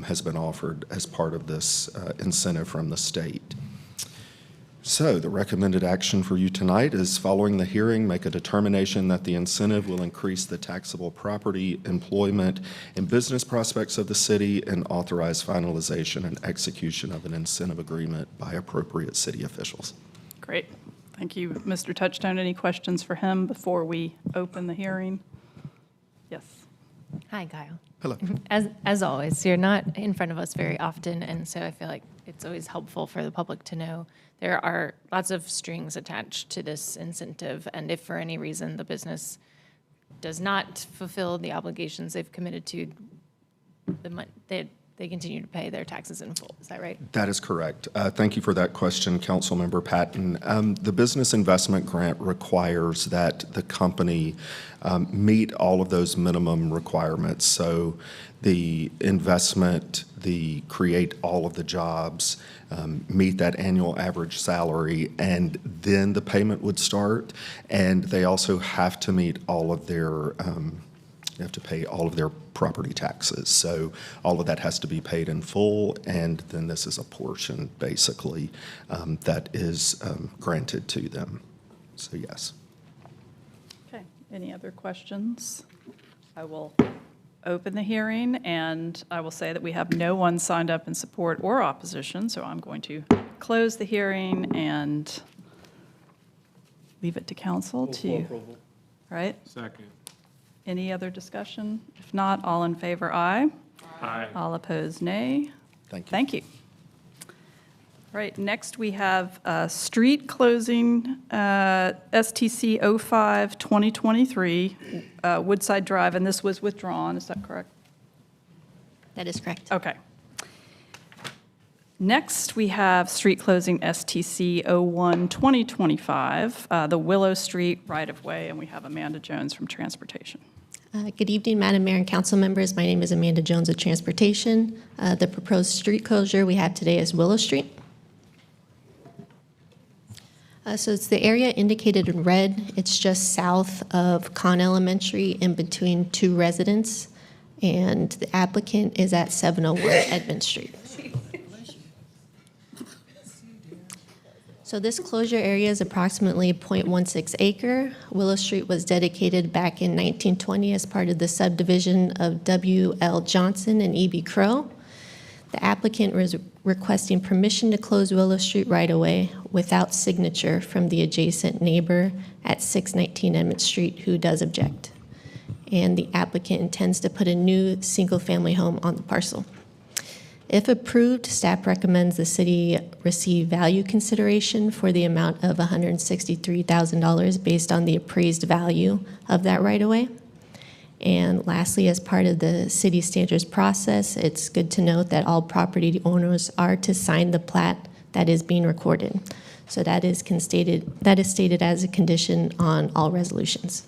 has been offered as part of this incentive from the state. So the recommended action for you tonight is, following the hearing, make a determination that the incentive will increase the taxable property, employment, and business prospects of the city, and authorize finalization and execution of an incentive agreement by appropriate city officials. Great. Thank you, Mr. Touchstone. Any questions for him before we open the hearing? Yes. Hi, Kyle. Hello. As always, you're not in front of us very often, and so I feel like it's always helpful for the public to know there are lots of strings attached to this incentive, and if for any reason the business does not fulfill the obligations they've committed to, they continue to pay their taxes in full. Is that right? That is correct. Thank you for that question, Councilmember Patton. The Business Investment Grant requires that the company meet all of those minimum requirements. So the investment, the create all of the jobs, meet that annual average salary, and then the payment would start. And they also have to meet all of their you have to pay all of their property taxes. So all of that has to be paid in full, and then this is a portion, basically, that is granted to them. So yes. Okay. Any other questions? I will open the hearing, and I will say that we have no one signed up in support or opposition, so I'm going to close the hearing and leave it to council to, right? Second. Any other discussion? If not, all in favor, aye. Aye. All opposed, nay. Thank you. Thank you. All right, next we have street closing, STC 05-2023, Woodside Drive, and this was withdrawn, is that correct? That is correct. Okay. Next, we have street closing STC 01-2025, the Willow Street right-of-way, and we have Amanda Jones from Transportation. Good evening, Madam Mayor and council members. My name is Amanda Jones of Transportation. The proposed street closure we have today is Willow Street. So it's the area indicated in red. It's just south of Conn Elementary, in between two residents, and the applicant is at 701 Edmond Street. So this closure area is approximately 0.16 acre. Willow Street was dedicated back in 1920 as part of the subdivision of W.L. Johnson and E.B. Crow. The applicant was requesting permission to close Willow Street right away without signature from the adjacent neighbor at 619 Emmett Street, who does object. And the applicant intends to put a new single-family home on the parcel. If approved, staff recommends the city receive value consideration for the amount of $163,000 based on the appraised value of that right-of-way. And lastly, as part of the city standards process, it's good to note that all property owners are to sign the plat that is being recorded. So that is stated as a condition on all resolutions.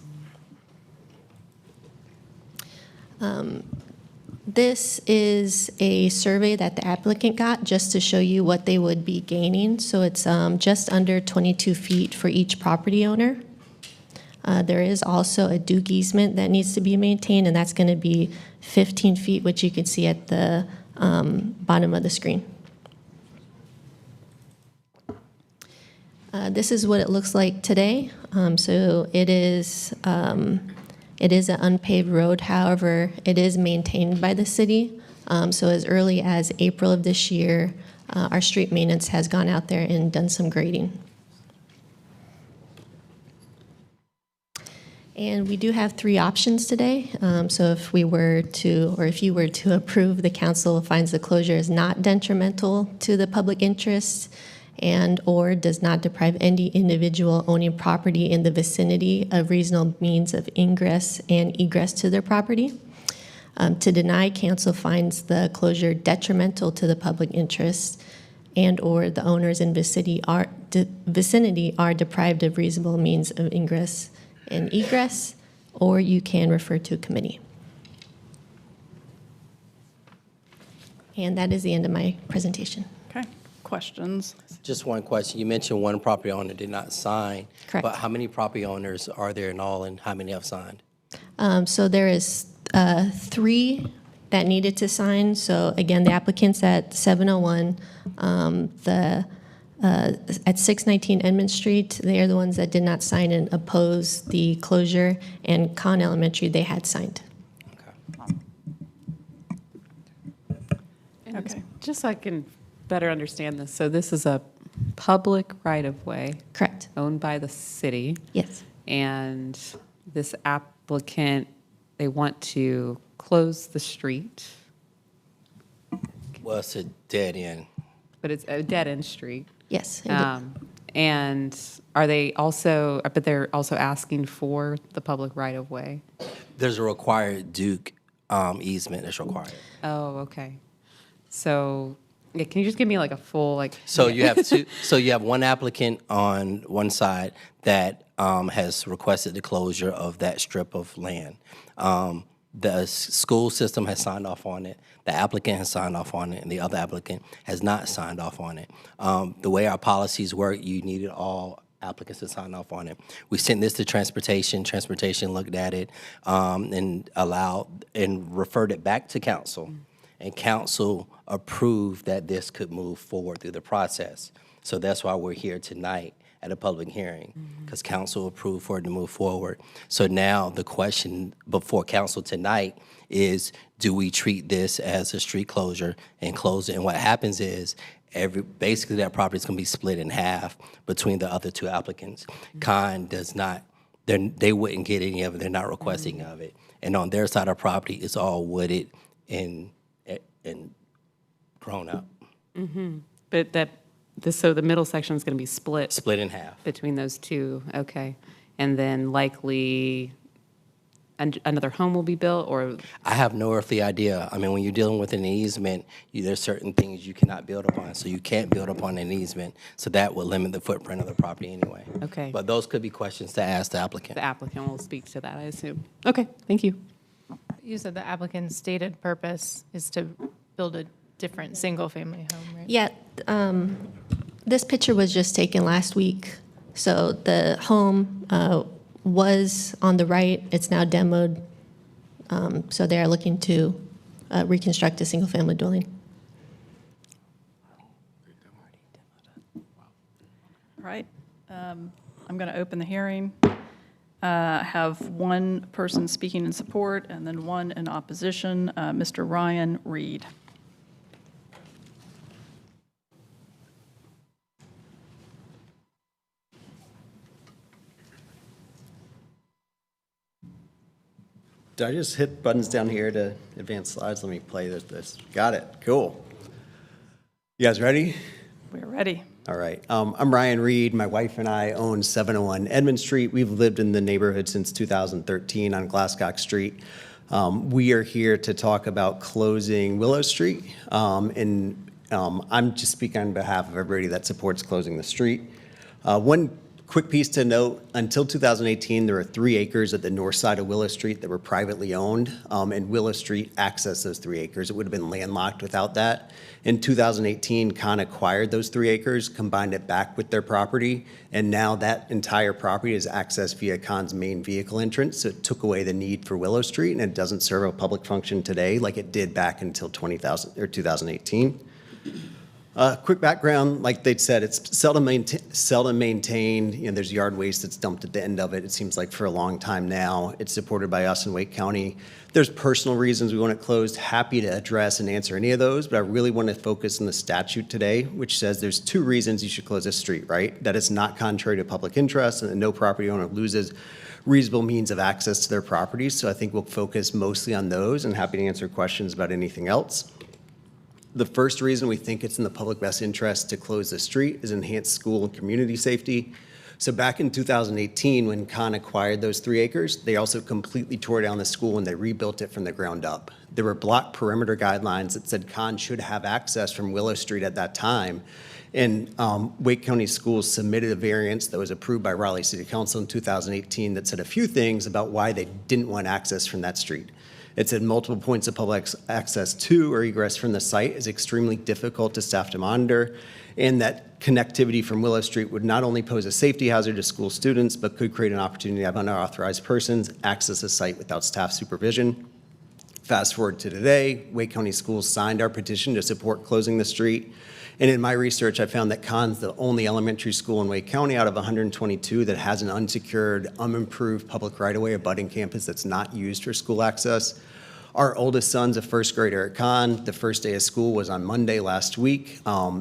This is a survey that the applicant got just to show you what they would be gaining. So it's just under 22 feet for each property owner. There is also a Duke easement that needs to be maintained, and that's going to be 15 feet, which you can see at the bottom of the screen. This is what it looks like today. So it is an unpaved road. However, it is maintained by the city. So as early as April of this year, our street maintenance has gone out there and done some grading. And we do have three options today. So if you were to approve, the council finds the closure is not detrimental to the public interest and or does not deprive any individual owning property in the vicinity of reasonable means of ingress and egress to their property. To deny, council finds the closure detrimental to the public interest and or the owners in vicinity are deprived of reasonable means of ingress and egress, or you can refer to a committee. And that is the end of my presentation. Okay, questions? Just one question. You mentioned one property owner did not sign. Correct. But how many property owners are there in all, and how many have signed? So there is 3 that needed to sign. So again, the applicants at 701, at 619 Edmond Street, they are the ones that did not sign and oppose the closure, and Conn Elementary, they had signed. And Okay. just so I can better understand this, so this is a public right-of-way Correct. owned by the city, Yes. and this applicant, they want to close the street, Well, it's a dead end. but it's a dead-end street. Yes. And are they also, but they're also asking for the public right-of-way? There's a required Duke easement that's required. Oh, okay. So, yeah, can you just give me like a full, like? So you have two. So you have one applicant on one side that has requested the closure of that strip of land. The school system has signed off on it. The applicant has signed off on it, and the other applicant has not signed off on it. The way our policies work, you needed all applicants to sign off on it. We sent this to transportation. Transportation looked at it and allowed and referred it back to council, and council approved that this could move forward through the process. So that's why we're here tonight at a public hearing, because council approved for it to move forward. So now the question before council tonight is, do we treat this as a street closure and close it? And what happens is, basically that property is going to be split in half between the other two applicants. Conn does not, they wouldn't get any of it. They're not requesting of it. And on their side of property, it's all wooded and grown up, But so the middle section is going to be split split in half. between those two, okay. And then likely another home will be built, or, I have no earthly idea. I mean, when you're dealing with an easement, there's certain things you cannot build upon. So you can't build upon an easement. So that would limit the footprint of the property anyway. Okay. But those could be questions to ask the applicant. the applicant will speak to that, I assume. Okay, thank you. You said the applicant's stated purpose is to build a different single-family home, right? Yeah, this picture was just taken last week. So the home was on the right. It's now demoed. So they are looking to reconstruct a single-family dwelling. All right. I'm going to open the hearing. Have one person speaking in support and then one in opposition, Mr. Ryan Reed. Did I just hit buttons down here to advance slides? Let me play this. Got it. Cool. You guys ready? We're ready. All right. I'm Ryan Reed. My wife and I own 701 Edmond Street. We've lived in the neighborhood since 2013 on Glasscock Street. We are here to talk about closing Willow Street. I'm just speaking on behalf of everybody that supports closing the street. One quick piece to note, until 2018, there were 3 acres at the north side of Willow Street that were privately owned, and Willow Street accessed those 3 acres. It would have been landlocked without that. In 2018, Conn acquired those 3 acres, combined it back with their property, and now that entire property is accessed via Conn's main vehicle entrance. So it took away the need for Willow Street, and it doesn't serve a public function today like it did back until 2018. Quick background, like they said, it's seldom maintained. You know, there's yard waste that's dumped at the end of it. It seems like for a long time now. It's supported by us in Wake County. There's personal reasons we want it closed. Happy to address and answer any of those, but I really want to focus on the statute today, which says there's 2 reasons you should close this street, right? That it's not contrary to public interest and that no property owner loses reasonable means of access to their properties. So I think we'll focus mostly on those, and happy to answer questions about anything else. The first reason we think it's in the public best interest to close the street is enhanced school and community safety. So back in 2018, when Conn acquired those 3 acres, they also completely tore down the school and they rebuilt it from the ground up. There were block perimeter guidelines that said Conn should have access from Willow Street at that time. And Wake County Schools submitted a variance that was approved by Raleigh City Council in 2018 that said a few things about why they didn't want access from that street. It said multiple points of public access to or egress from the site is extremely difficult to staff to monitor, and that connectivity from Willow Street would not only pose a safety hazard to school students, but could create an opportunity to have unauthorized persons access the site without staff supervision. Fast forward to today, Wake County Schools signed our petition to support closing the street. And in my research, I found that Con's the only elementary school in Wake County out of 122 that has an unsecured, unimproved public right-of-way abutting campus that's not used for school access. Our oldest son's a first grader at Con. The first day of school was on Monday last week.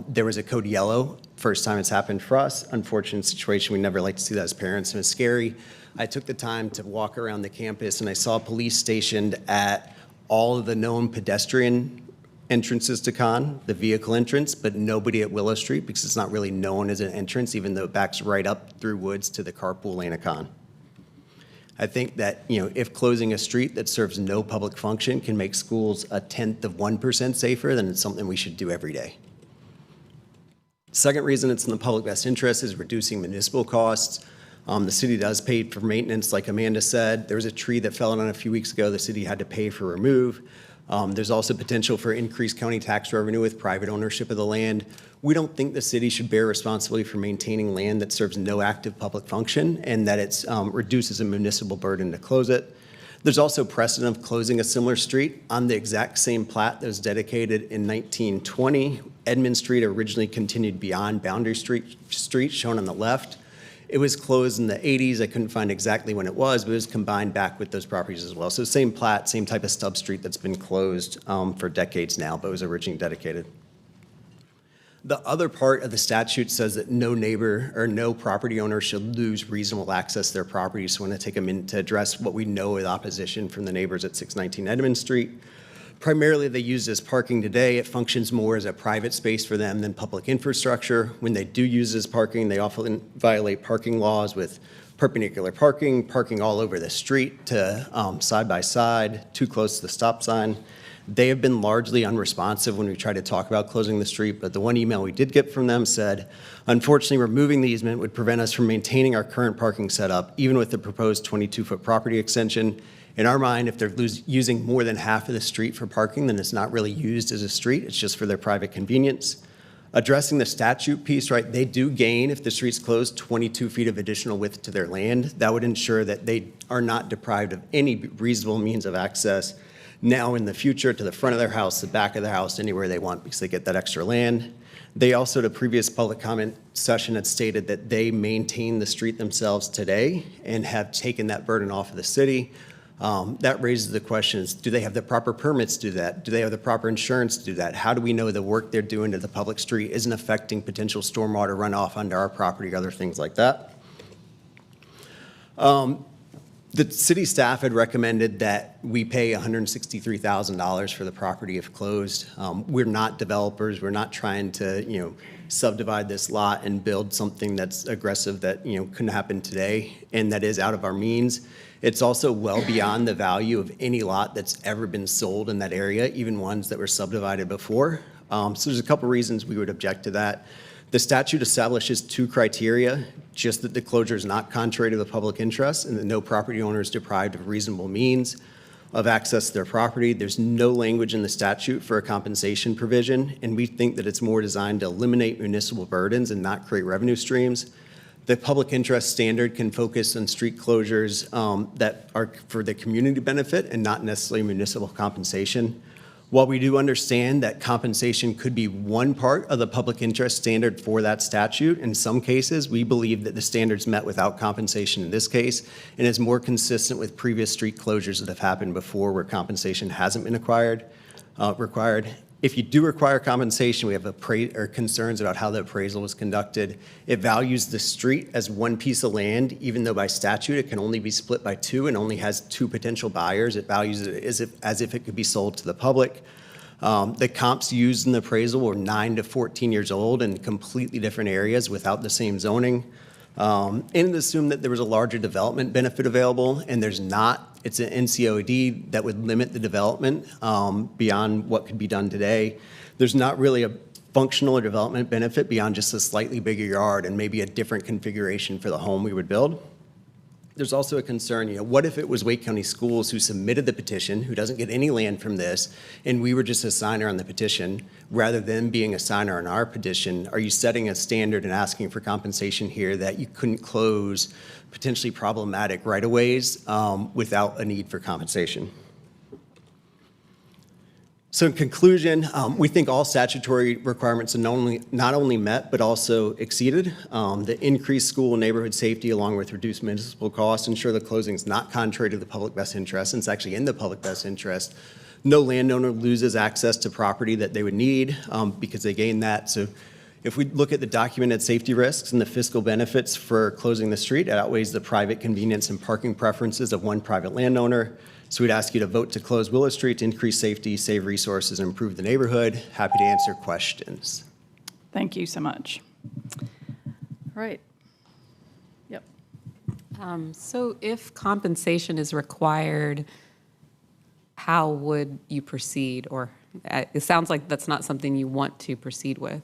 There was a code yellow. First time it's happened for us. Unfortunate situation. We never like to see that as parents. It was scary. I took the time to walk around the campus and I saw police stationed at all of the known pedestrian entrances to Con, the vehicle entrance, but nobody at Willow Street because it's not really known as an entrance, even though it backs right up through woods to the carpool lane of Con. I think that, if closing a street that serves no public function can make schools 0.1% safer, then it's something we should do every day. Second reason it's in the public best interest is reducing municipal costs. The city does pay for maintenance, like Amanda said. There was a tree that fell on a few weeks ago the city had to pay for remove. There's also potential for increased county tax revenue with private ownership of the land. We don't think the city should bear responsibility for maintaining land that serves no active public function and that it reduces a municipal burden to close it. There's also precedent of closing a similar street on the exact same plat that was dedicated in 1920. Edmond Street originally continued beyond Boundary Street, shown on the left. It was closed in the 80s. I couldn't find exactly when it was, but it was combined back with those properties as well. So same plat, same type of stub street that's been closed for decades now, but was originally dedicated. The other part of the statute says that no neighbor or no property owner should lose reasonable access to their property. So I want to take a minute to address what we know with opposition from the neighbors at 619 Edmond Street. Primarily, they use this parking today. It functions more as a private space for them than public infrastructure. When they do use this parking, they often violate parking laws with perpendicular parking, parking all over the street to side by side, too close to the stop sign. They have been largely unresponsive when we try to talk about closing the street, but the one email we did get from them said, unfortunately, removing the easement would prevent us from maintaining our current parking setup, even with the proposed 22-foot property extension. In our mind, if they're using more than half of the street for parking, then it's not really used as a street. It's just for their private convenience. Addressing the statute piece, right, they do gain, if the street's closed, 22 feet of additional width to their land. That would ensure that they are not deprived of any reasonable means of access now in the future to the front of their house, the back of their house, anywhere they want because they get that extra land. They also, at a previous public comment session, had stated that they maintain the street themselves today and have taken that burden off of the city. That raises the questions, do they have the proper permits to do that? Do they have the proper insurance to do that? How do we know the work they're doing to the public street isn't affecting potential stormwater runoff onto our property, other things like that? The city staff had recommended that we pay $163,000 for the property if closed. We're not developers. We're not trying to, subdivide this lot and build something that's aggressive that, couldn't happen today and that is out of our means. It's also well beyond the value of any lot that's ever been sold in that area, even ones that were subdivided before. So there's a couple reasons we would object to that. The statute establishes two criteria, just that the closure is not contrary to the public interest and that no property owner is deprived of reasonable means of access to their property. There's no language in the statute for a compensation provision, and we think that it's more designed to eliminate municipal burdens and not create revenue streams. The public interest standard can focus on street closures that are for the community benefit and not necessarily municipal compensation. While we do understand that compensation could be one part of the public interest standard for that statute, in some cases, we believe that the standard's met without compensation in this case and is more consistent with previous street closures that have happened before where compensation hasn't been required. If you do require compensation, we have concerns about how the appraisal was conducted. It values the street as one piece of land, even though by statute it can only be split by two and only has two potential buyers. It values it as if it could be sold to the public. The comps used in the appraisal were 9 to 14 years old in completely different areas without the same zoning. And it assumed that there was a larger development benefit available, and there's not. It's an NCOD that would limit the development beyond what could be done today. There's not really a functional or development benefit beyond just a slightly bigger yard and maybe a different configuration for the home we would build. There's also a concern, what if it was Wake County Schools who submitted the petition, who doesn't get any land from this, and we were just a signer on the petition, rather than being a signer on our petition? Are you setting a standard and asking for compensation here that you couldn't close potentially problematic right-of-ways without a need for compensation? So in conclusion, we think all statutory requirements are not only met, but also exceeded. The increased school and neighborhood safety, along with reduced municipal costs, ensure the closing is not contrary to the public best interest, and it's actually in the public best interest. No landowner loses access to property that they would need because they gain that. So if we look at the documented safety risks and the fiscal benefits for closing the street, it outweighs the private convenience and parking preferences of one private landowner. So we'd ask you to vote to close Willow Street to increase safety, save resources, and improve the neighborhood. Happy to answer questions. Thank you so much. All right. Yep. So if compensation is required, how would you proceed? Or it sounds like that's not something you want to proceed with.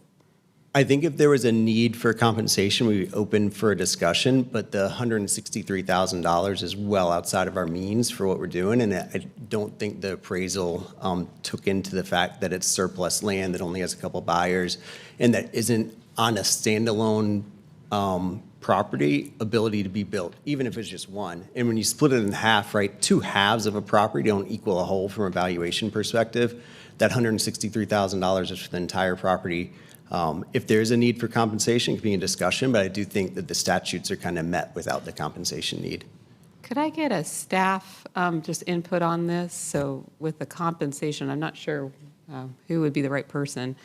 I think if there was a need for compensation, we'd be open for a discussion, but the $163,000 is well outside of our means for what we're doing, and I don't think the appraisal took into the fact that it's surplus land that only has a couple buyers and that isn't on a standalone property ability to be built, even if it's just one. And when you split it in half, right, two halves of a property don't equal a whole from a valuation perspective. That $163,000 is for the entire property. If there's a need for compensation, it could be a discussion, but I do think that the statutes are kind of met without the compensation need. Could I get a staff just input on this? So with the compensation, I'm not sure who would be the right person.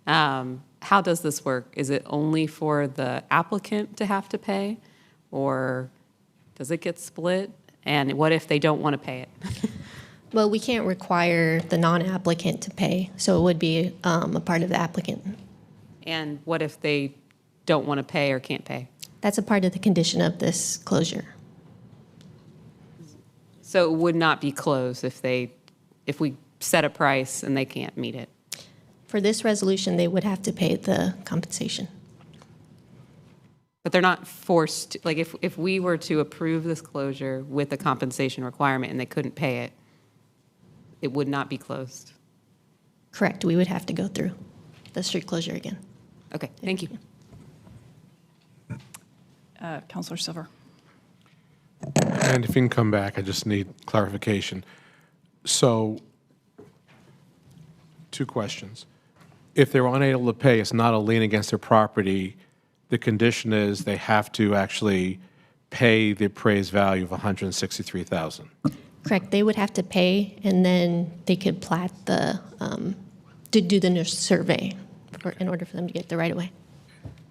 How does this work? Is it only for the applicant to have to pay, or does it get split? And what if they don't want to pay it? Well, we can't require the non-applicant to pay, so it would be a part of the applicant. And what if they don't want to pay or can't pay? That's a part of the condition of this closure. So it would not be closed if we set a price and they can't meet it? For this resolution, they would have to pay the compensation. But they're not forced, like if we were to approve this closure with a compensation requirement and they couldn't pay it, it would not be closed? Correct, we would have to go through the street closure again. Okay, thank you. Counselor Silver. And if you can come back, I just need clarification. So, two questions. If they're unable to pay, it's not a lien against their property. The condition is they have to actually pay the appraised value of $163,000. Correct, they would have to pay, and then they could plat to do the survey in order for them to get the right of way.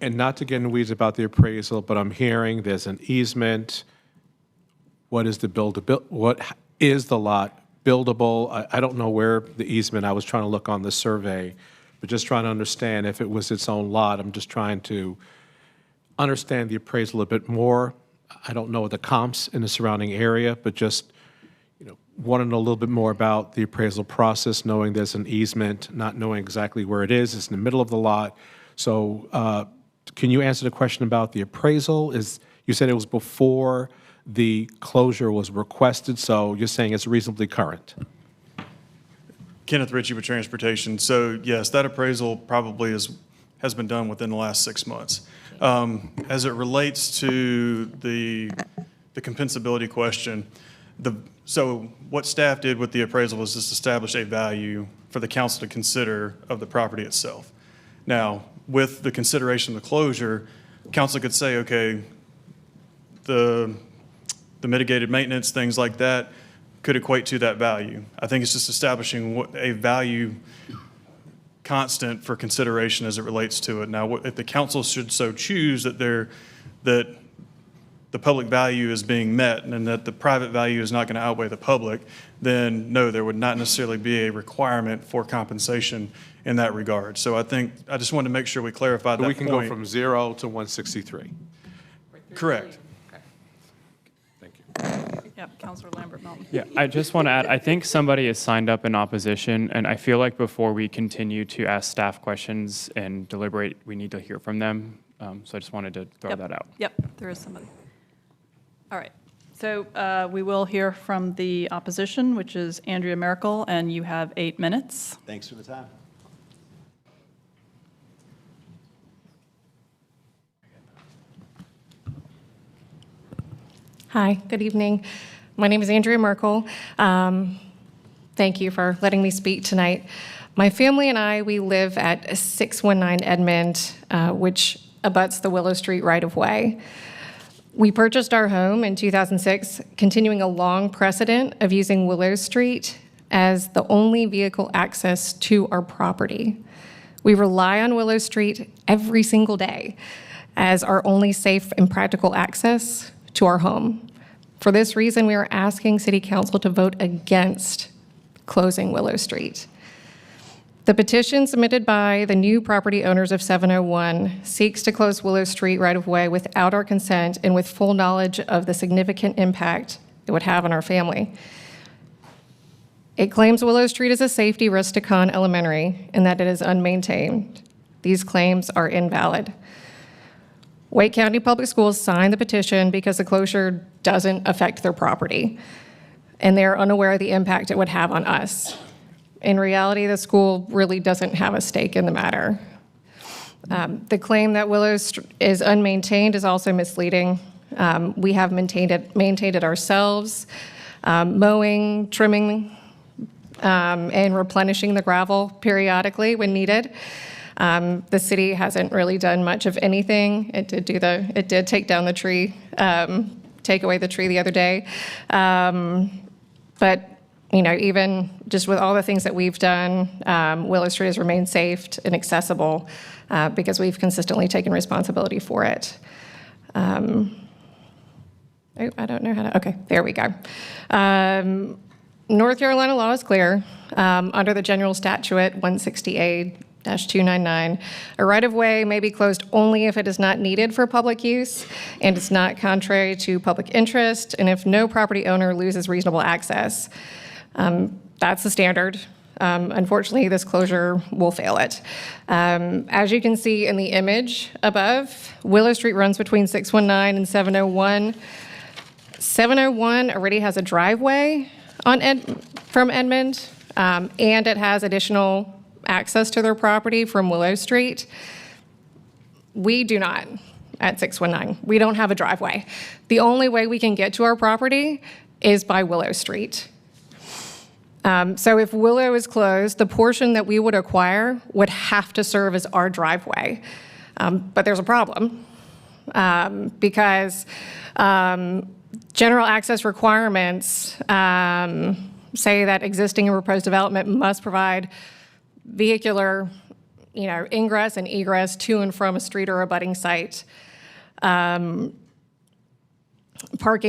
And not to get in the weeds about the appraisal, but I'm hearing there's an easement. What is the what is the lot buildable? I don't know where the easement, I was trying to look on the survey, but just trying to understand if it was its own lot. I'm just trying to understand the appraisal a bit more. I don't know the comps in the surrounding area, but just want to know a little bit more about the appraisal process, knowing there's an easement, not knowing exactly where it is. It's in the middle of the lot. So can you answer the question about the appraisal? You said it was before the closure was requested, so you're saying it's reasonably current? Kenneth Ritchie with Transportation. So yes, that appraisal probably has been done within the last 6 months. As it relates to the compensability question, so what staff did with the appraisal was just establish a value for the council to consider of the property itself. Now, with the consideration of the closure, council could say, okay, the mitigated maintenance, things like that, could equate to that value. I think it's just establishing what a value constant for consideration as it relates to it. Now, if the council should so choose that the public value is being met and that the private value is not going to outweigh the public, then no, there would not necessarily be a requirement for compensation in that regard. So I just wanted to make sure we clarified that So point. we can go from 0 to 163. Correct. Thank you. Yep, Counselor Lambert-Melton. Yeah, I just want to add, I think somebody has signed up in opposition, and I feel like before we continue to ask staff questions and deliberate, we need to hear from them. So I just wanted to throw that out. Yep, there is somebody. All right, so we will hear from the opposition, which is Andrea Merkel, and you have 8 minutes. Thanks for the time. Hi, good evening. My name is Andrea Merkel. The Thank you for letting me speak tonight. My family and I, we live at 619 Edmond, which abuts the Willow Street right-of-way. We purchased our home in 2006, continuing a long precedent of using Willow Street as the only vehicle access to our property. We rely on Willow Street every single day as our only safe and practical access to our home. For this reason, we are asking City Council to vote against closing Willow Street. The petition submitted by the new property owners of 701 seeks to close Willow Street right-of-way without our consent and with full knowledge of the significant impact it would have on our family. It claims Willow Street is a safety risk to Conn Elementary and that it is unmaintained. These claims are invalid. Wake County Public Schools signed the petition because the closure doesn't affect their property, and they're unaware of the impact it would have on us. In reality, the school really doesn't have a stake in the matter. The claim that Willow is unmaintained is also misleading. We have maintained it ourselves, mowing, trimming, and replenishing the gravel periodically when needed. The city hasn't really done much of anything. It did take down the tree, take away the tree the other day. But even just with all the things that we've done, Willow Street has remained safe and accessible because we've consistently taken responsibility for it. I don't know how to, okay, there we go. North Carolina law is clear. Under the general statute 160A-299, a right-of-way may be closed only if it is not needed for public use and it's not contrary to public interest, and if no property owner loses reasonable access. That's the standard. Unfortunately, this closure will fail it. As you can see in the image above, Willow Street runs between 619 and 701. 701 already has a driveway from Edmond, and it has additional access to their property from Willow Street. We do not at 619. We don't have a driveway. The only way we can get to our property is by Willow Street. So if Willow is closed, the portion that we would acquire would have to serve as our driveway. But there's a problem because general access requirements say that existing and proposed development must provide vehicular, ingress and egress to and from a street or abutting site. Parking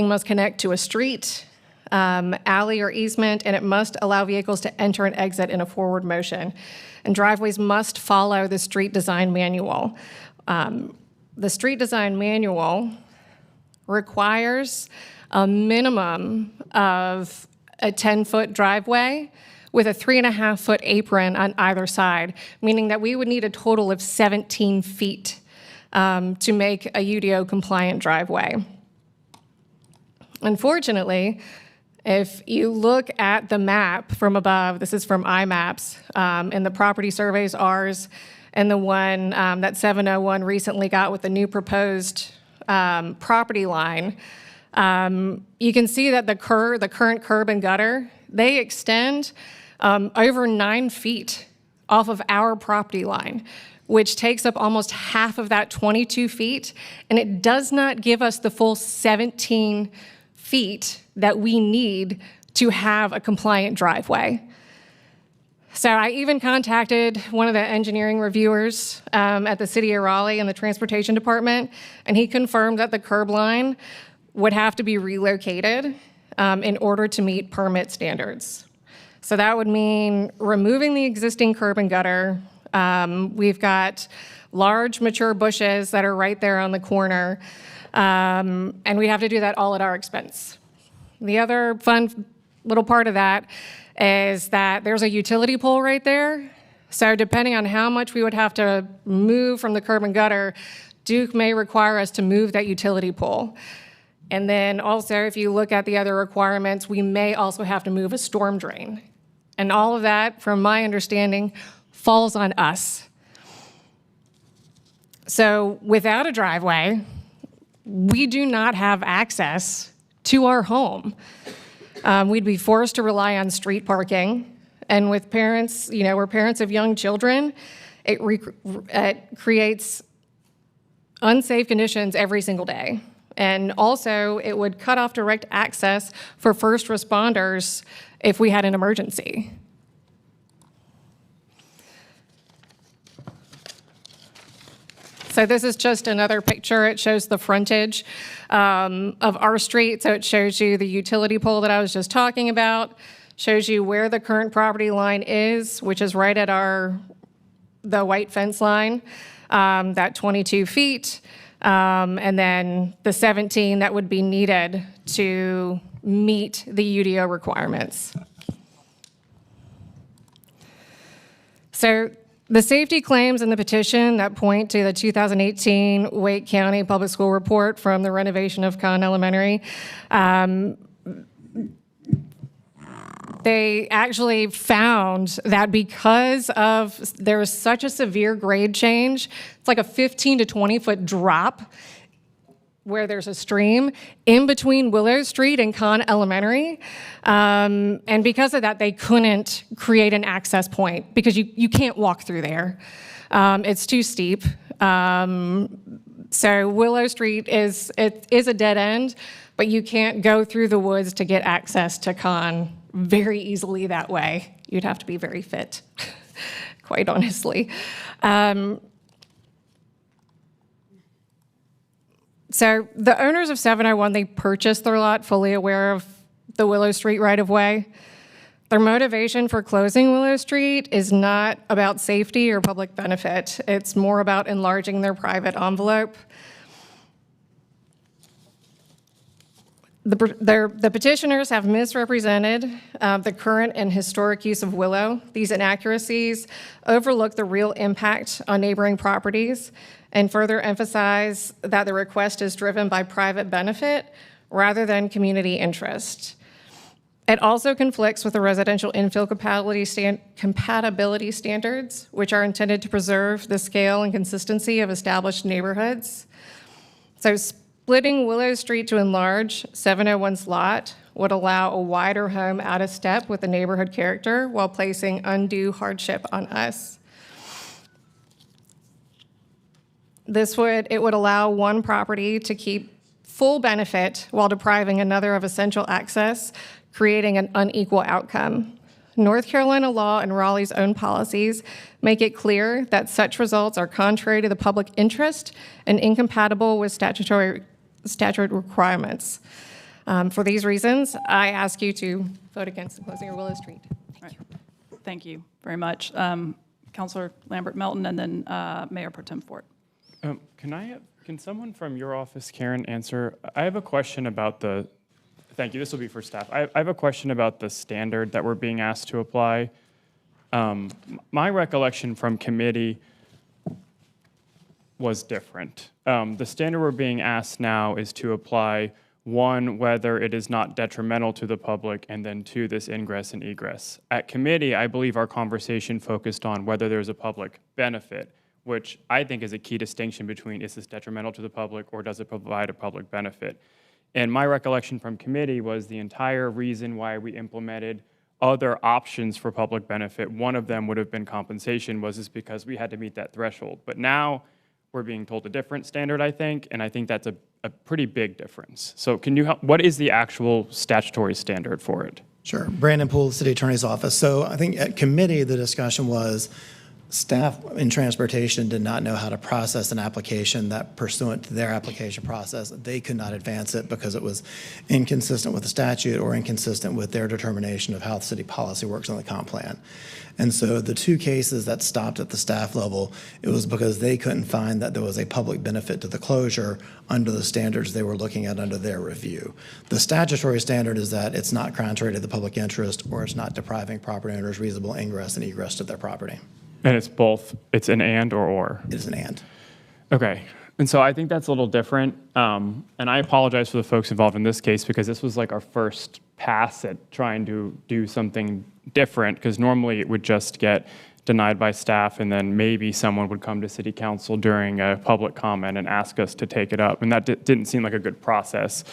must connect to a street, alley, or easement, and it must allow vehicles to enter and exit in a forward motion. And driveways must follow the street design manual. The street design manual requires a minimum of a 10-foot driveway with a 3.5-foot apron on either side, meaning that we would need a total of 17 feet to make a UDO compliant driveway. Unfortunately, if you look at the map from above, this is from IMAPS, and the property surveys ours, and the one that 701 recently got with the new proposed property line, you can see that the current curb and gutter, they extend over 9 feet off of our property line, which takes up almost half of that 22 feet, and it does not give us the full 17 feet that we need to have a compliant driveway. So I even contacted one of the engineering reviewers at the City of Raleigh and the Transportation Department, and he confirmed that the curb line would have to be relocated in order to meet permit standards. So that would mean removing the existing curb and gutter. We've got large mature bushes that are right there on the corner, and we'd have to do that all at our expense. The other fun little part of that is that there's a utility pole right there. So depending on how much we would have to move from the curb and gutter, Duke may require us to move that utility pole. And then also, if you look at the other requirements, we may also have to move a storm drain. And all of that, from my understanding, falls on us. So without a driveway, we do not have access to our home. We'd be forced to rely on street parking. And with parents, we're parents of young children, it creates unsafe conditions every single day. And also, it would cut off direct access for first responders if we had an emergency. So this is just another picture. It shows the frontage of our street. So it shows you the utility pole that I was just talking about, shows you where the current property line is, which is right at the white fence line, that 22 feet, and then the 17 that would be needed to meet the UDO requirements. So the safety claims in the petition that point to the 2018 Wake County Public School Report from the renovation of Conn Elementary, they actually found that because there's such a severe grade change, it's like a 15 to 20 foot drop where there's a stream in between Willow Street and Conn Elementary. And because of that, they couldn't create an access point because you can't walk through there. It's too steep. So Willow Street is a dead end, but you can't go through the woods to get access to Conn very easily that way. You'd have to be very fit, quite honestly. So the owners of 701, they purchased their lot fully aware of the Willow Street right-of-way. Their motivation for closing Willow Street is not about safety or public benefit. It's more about enlarging their private envelope. The petitioners have misrepresented the current and historic use of Willow. These inaccuracies overlook the real impact on neighboring properties and further emphasize that the request is driven by private benefit rather than community interest. It also conflicts with the residential infill compatibility standards, which are intended to preserve the scale and consistency of established neighborhoods. So splitting Willow Street to enlarge 701's lot would allow a wider home out of step with the neighborhood character while placing undue hardship on us. It would allow one property to keep full benefit while depriving another of essential access, creating an unequal outcome. North Carolina law and Raleigh's own policies make it clear that such results are contrary to the public interest and incompatible with statutory requirements. For these reasons, I ask you to vote against the closing of Willow Street. Thank you. Thank you very much. Councilor Lambert-Melton and then Mayor Pro Tem Fort. Can someone from your office, Karen, answer? I have a question about thank you, this will be for staff. I have a question about the standard that we're being asked to apply. My recollection from committee was different. The standard we're being asked now is to apply, one, whether it is not detrimental to the public, and then two, this ingress and egress. At committee, I believe our conversation focused on whether there's a public benefit, which I think is a key distinction between is this detrimental to the public or does it provide a public benefit. And my recollection from committee was the entire reason why we implemented other options for public benefit, one of them would have been compensation, was because we had to meet that threshold. But now we're being told a different standard, I think, and I think that's a pretty big difference. So can you help, what is the actual statutory standard for it? Sure. Brandon Poole, City Attorney's Office. So I think at committee, the discussion was staff in transportation did not know how to process an application that pursuant to their application process, they could not advance it because it was inconsistent with the statute or inconsistent with their determination of how the city policy works on the comp plan. And so the two cases that stopped at the staff level, it was because they couldn't find that there was a public benefit to the closure under the standards they were looking at under their review. The statutory standard is that it's not contrary to the public interest or it's not depriving property owners reasonable ingress and egress to their property. And it's both, it's an and or? It is an and. Okay. And so I think that's a little different. And I apologize for the folks involved in this case because this was like our first pass at trying to do something different, because normally it would just get denied by staff and then maybe someone would come to city council during a public comment and ask us to take it up. And that didn't seem like a good process.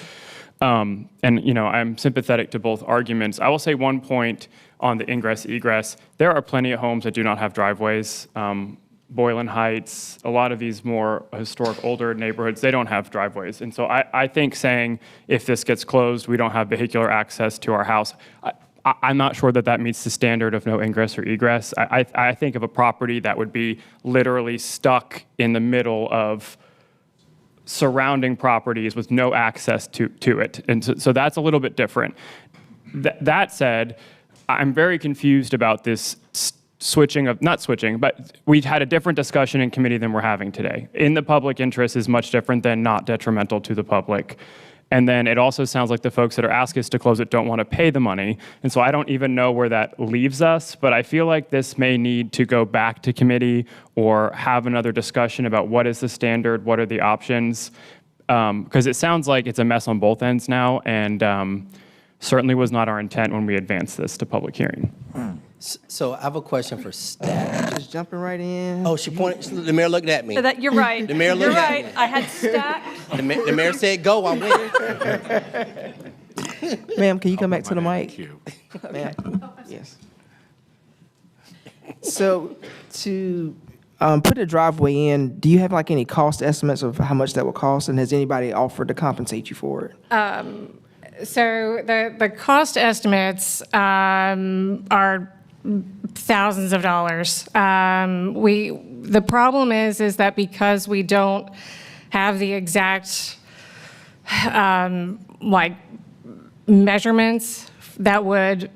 And, I'm sympathetic to both arguments. I will say one point on the ingress egress. There are plenty of homes that do not have driveways. Boylan Heights, a lot of these more historic, older neighborhoods, they don't have driveways. And so I think saying if this gets closed, we don't have vehicular access to our house, I'm not sure that meets the standard of no ingress or egress. I think of a property that would be literally stuck in the middle of surrounding properties with no access to it. And so that's a little bit different. That said, I'm very confused about this not switching, but we had a different discussion in committee than we're having today. In the public interest is much different than not detrimental to the public. And then it also sounds like the folks that are asking us to close it don't want to pay the money. And so I don't even know where that leaves us, but I feel like this may need to go back to committee or have another discussion about what is the standard, what are the options, because it sounds like it's a mess on both ends now, and certainly was not our intent when we advanced this to public hearing. So I have a question for staff. Just jumping right in. Oh, she pointed, the mayor looked at me. So you're right. The mayor You're looked at right. me. I had stacked. The mayor said, go, I'm with it. Ma'am, can you come back to the mic? Cue. Ma'am? Yes. So to put a driveway in, do you have like any cost estimates of how much that would cost? And has anybody offered to compensate you for it? So the cost estimates are thousands of dollars. The problem is that because we don't have the exact like measurements that would,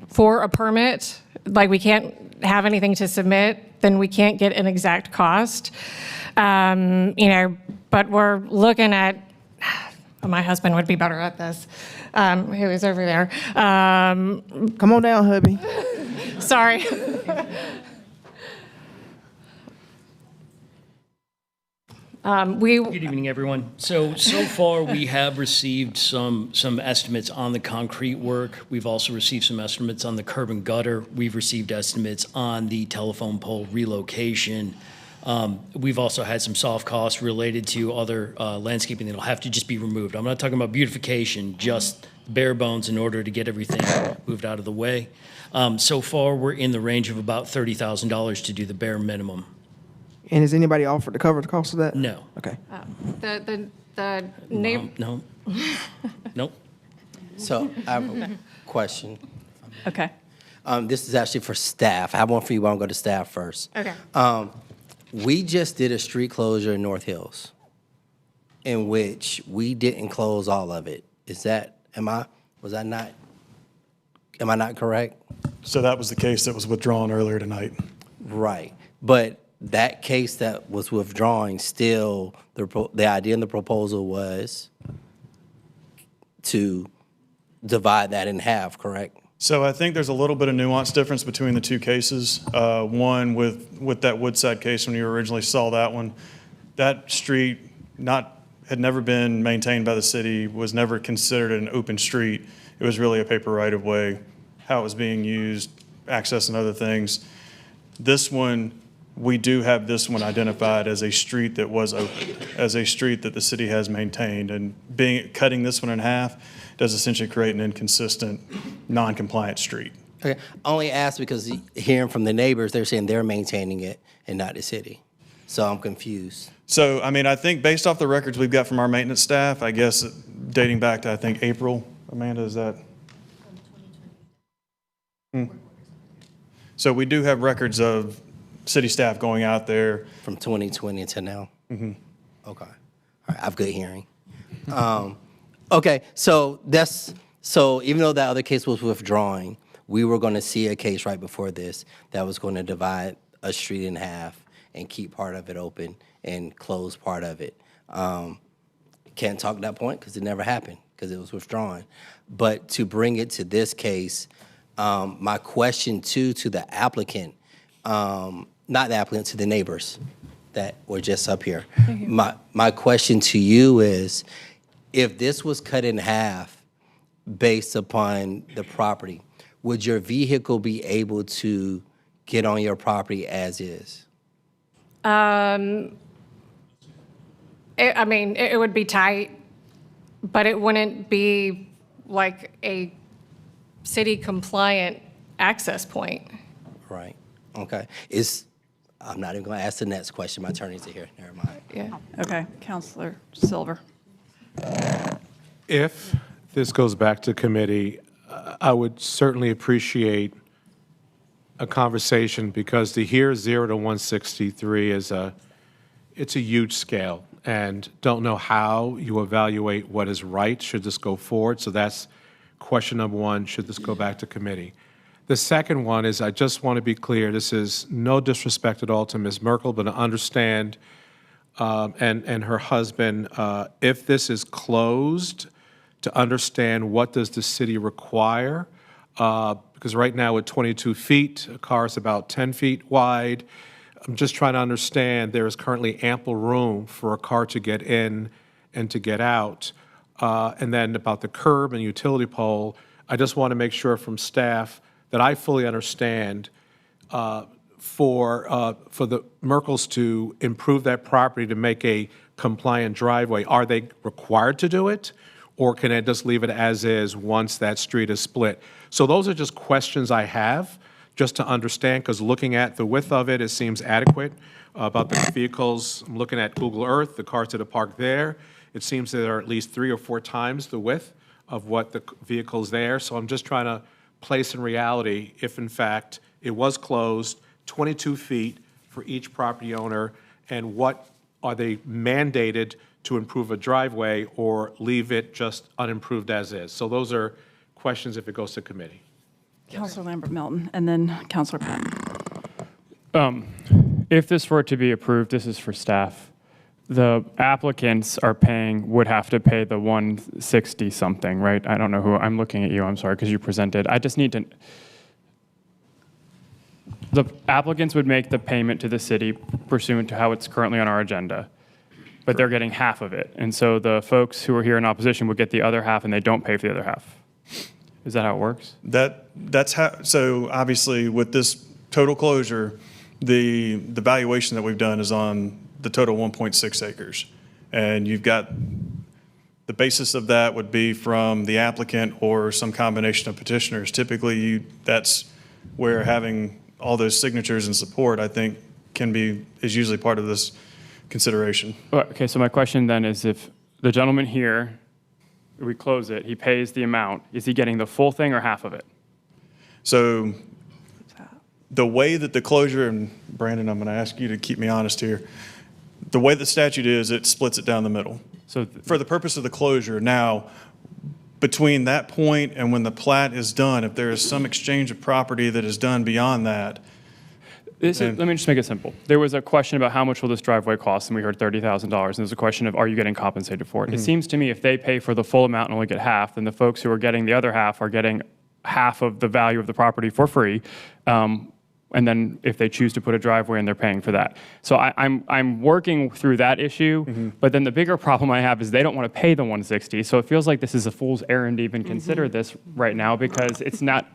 for a permit, like we can't have anything to submit, then we can't get an exact cost. But we're looking at, my husband would be better at this, who is over there. Come on down, hubby. Sorry. Good evening, everyone. So far, we have received some estimates on the concrete work. We've also received some estimates on the curb and gutter. We've received estimates on the telephone pole relocation. We've also had some soft costs related to other landscaping that'll have to just be removed. I'm not talking about beautification, just bare bones in order to get everything moved out of the way. So far, we're in the range of about $30,000 to do the bare minimum. And has anybody offered to cover the cost of that? No. Okay. The neighbor. No. Nope. So I have a question. Okay. This is actually for staff. I have one for you, but I'll go to staff first. Okay. We just did a street closure in North Hills in which we didn't close all of it. Am I not correct? So that was the case that was withdrawn earlier tonight. Right. But that case that was withdrawing, still, the idea in the proposal was to divide that in half, correct? So I think there's a little bit of nuance difference between the two cases. One with that Woodside case, when you originally saw that one, that street had never been maintained by the city, was never considered an open street. It was really a paper right-of-way, how it was being used, access and other things. This one, we do have this one identified as a street that was open, as a street that the city has maintained. And cutting this one in half does essentially create an inconsistent, non-compliant street. Okay. I only asked because hearing from the neighbors, they're saying they're maintaining it and not the city. So I'm confused. So, I think based off the records we've got from our maintenance staff, I guess dating back to, April, Amanda, is that? So we do have records of city staff going out there. From 2020 to now? Mm-hmm. Okay. All right, I have good hearing. Okay, so even though that other case was withdrawing, we were going to see a case right before this that was going to divide a street in half and keep part of it open and close part of it. Can't talk that point because it never happened because it was withdrawn. But to bring it to this case, my question to the applicant, not the applicant, to the neighbors that were just up here. My question to you is, if this was cut in half based upon the property, would your vehicle be able to get on your property as is? It would be tight. But it wouldn't be like a city-compliant access point. Right, okay. I'm not even going to ask the next question. My attorneys are here, never mind. Yeah. Okay, Counselor Silver. If this goes back to committee, I would certainly appreciate a conversation, because to hear 0 to 163 it's a huge scale, and don't know how you evaluate what is right. Should this go forward? So that's question number one, should this go back to committee? The second one is, I just want to be clear, this is no disrespect at all to Ms. Merkel, but I understand, and her husband, if this is closed, to understand what does the city require, because right now with 22 feet, a car is about 10 feet wide. I'm just trying to understand, there is currently ample room for a car to get in and to get out. And then about the curb and utility pole, I just want to make sure from staff that I fully understand, for the Merkels to improve that property to make a compliant driveway, are they required to do it? Or can I just leave it as is once that street is split? So those are just questions I have, just to understand, because looking at the width of it, it seems adequate. About the vehicles, I'm looking at Google Earth, the cars that are parked there, it seems that there are at least 3 or 4 times the width of what the vehicle's there. So I'm just trying to place in reality, if in fact it was closed, 22 feet for each property owner, and what are they mandated to improve a driveway or leave it just unimproved as is? So those are questions if it goes to committee. Counselor Lambert Melton, and then Counselor Patton. If this were to be approved, this is for staff. The applicants would have to pay the 160 something, right? I don't know who, I'm looking at you, I'm sorry, because you presented. I just need to, the applicants would make the payment to the city pursuant to how it's currently on our agenda, but they're getting half of it. And so the folks who are here in opposition would get the other half and they don't pay for the other half. Is that how it works? That's how, so obviously with this total closure, the valuation that we've done is on the total 1.6 acres. And you've got, the basis of that would be from the applicant or some combination of petitioners. Typically, that's where having all those signatures and support, I think, is usually part of this consideration. Okay, so my question then is, if the gentleman here, we close it, he pays the amount, is he getting the full thing or half of it? So the way that the closure, and Brandon, I'm going to ask you to keep me honest here, the way the statute is, it splits it down the middle. So for the purpose of the closure, now, between that point and when the plat is done, if there is some exchange of property that is done beyond that. Let me just make it simple. There was a question about how much will this driveway cost, and we heard $30,000. And there's a question of, are you getting compensated for it? It seems to me if they pay for the full amount and only get half, then the folks who are getting the other half are getting half of the value of the property for free. And then if they choose to put a driveway in, they're paying for that. So I'm working through that issue, but then the bigger problem I have is they don't want to pay the 160. So it feels like this is a fool's errand to even consider this right now, because it's not,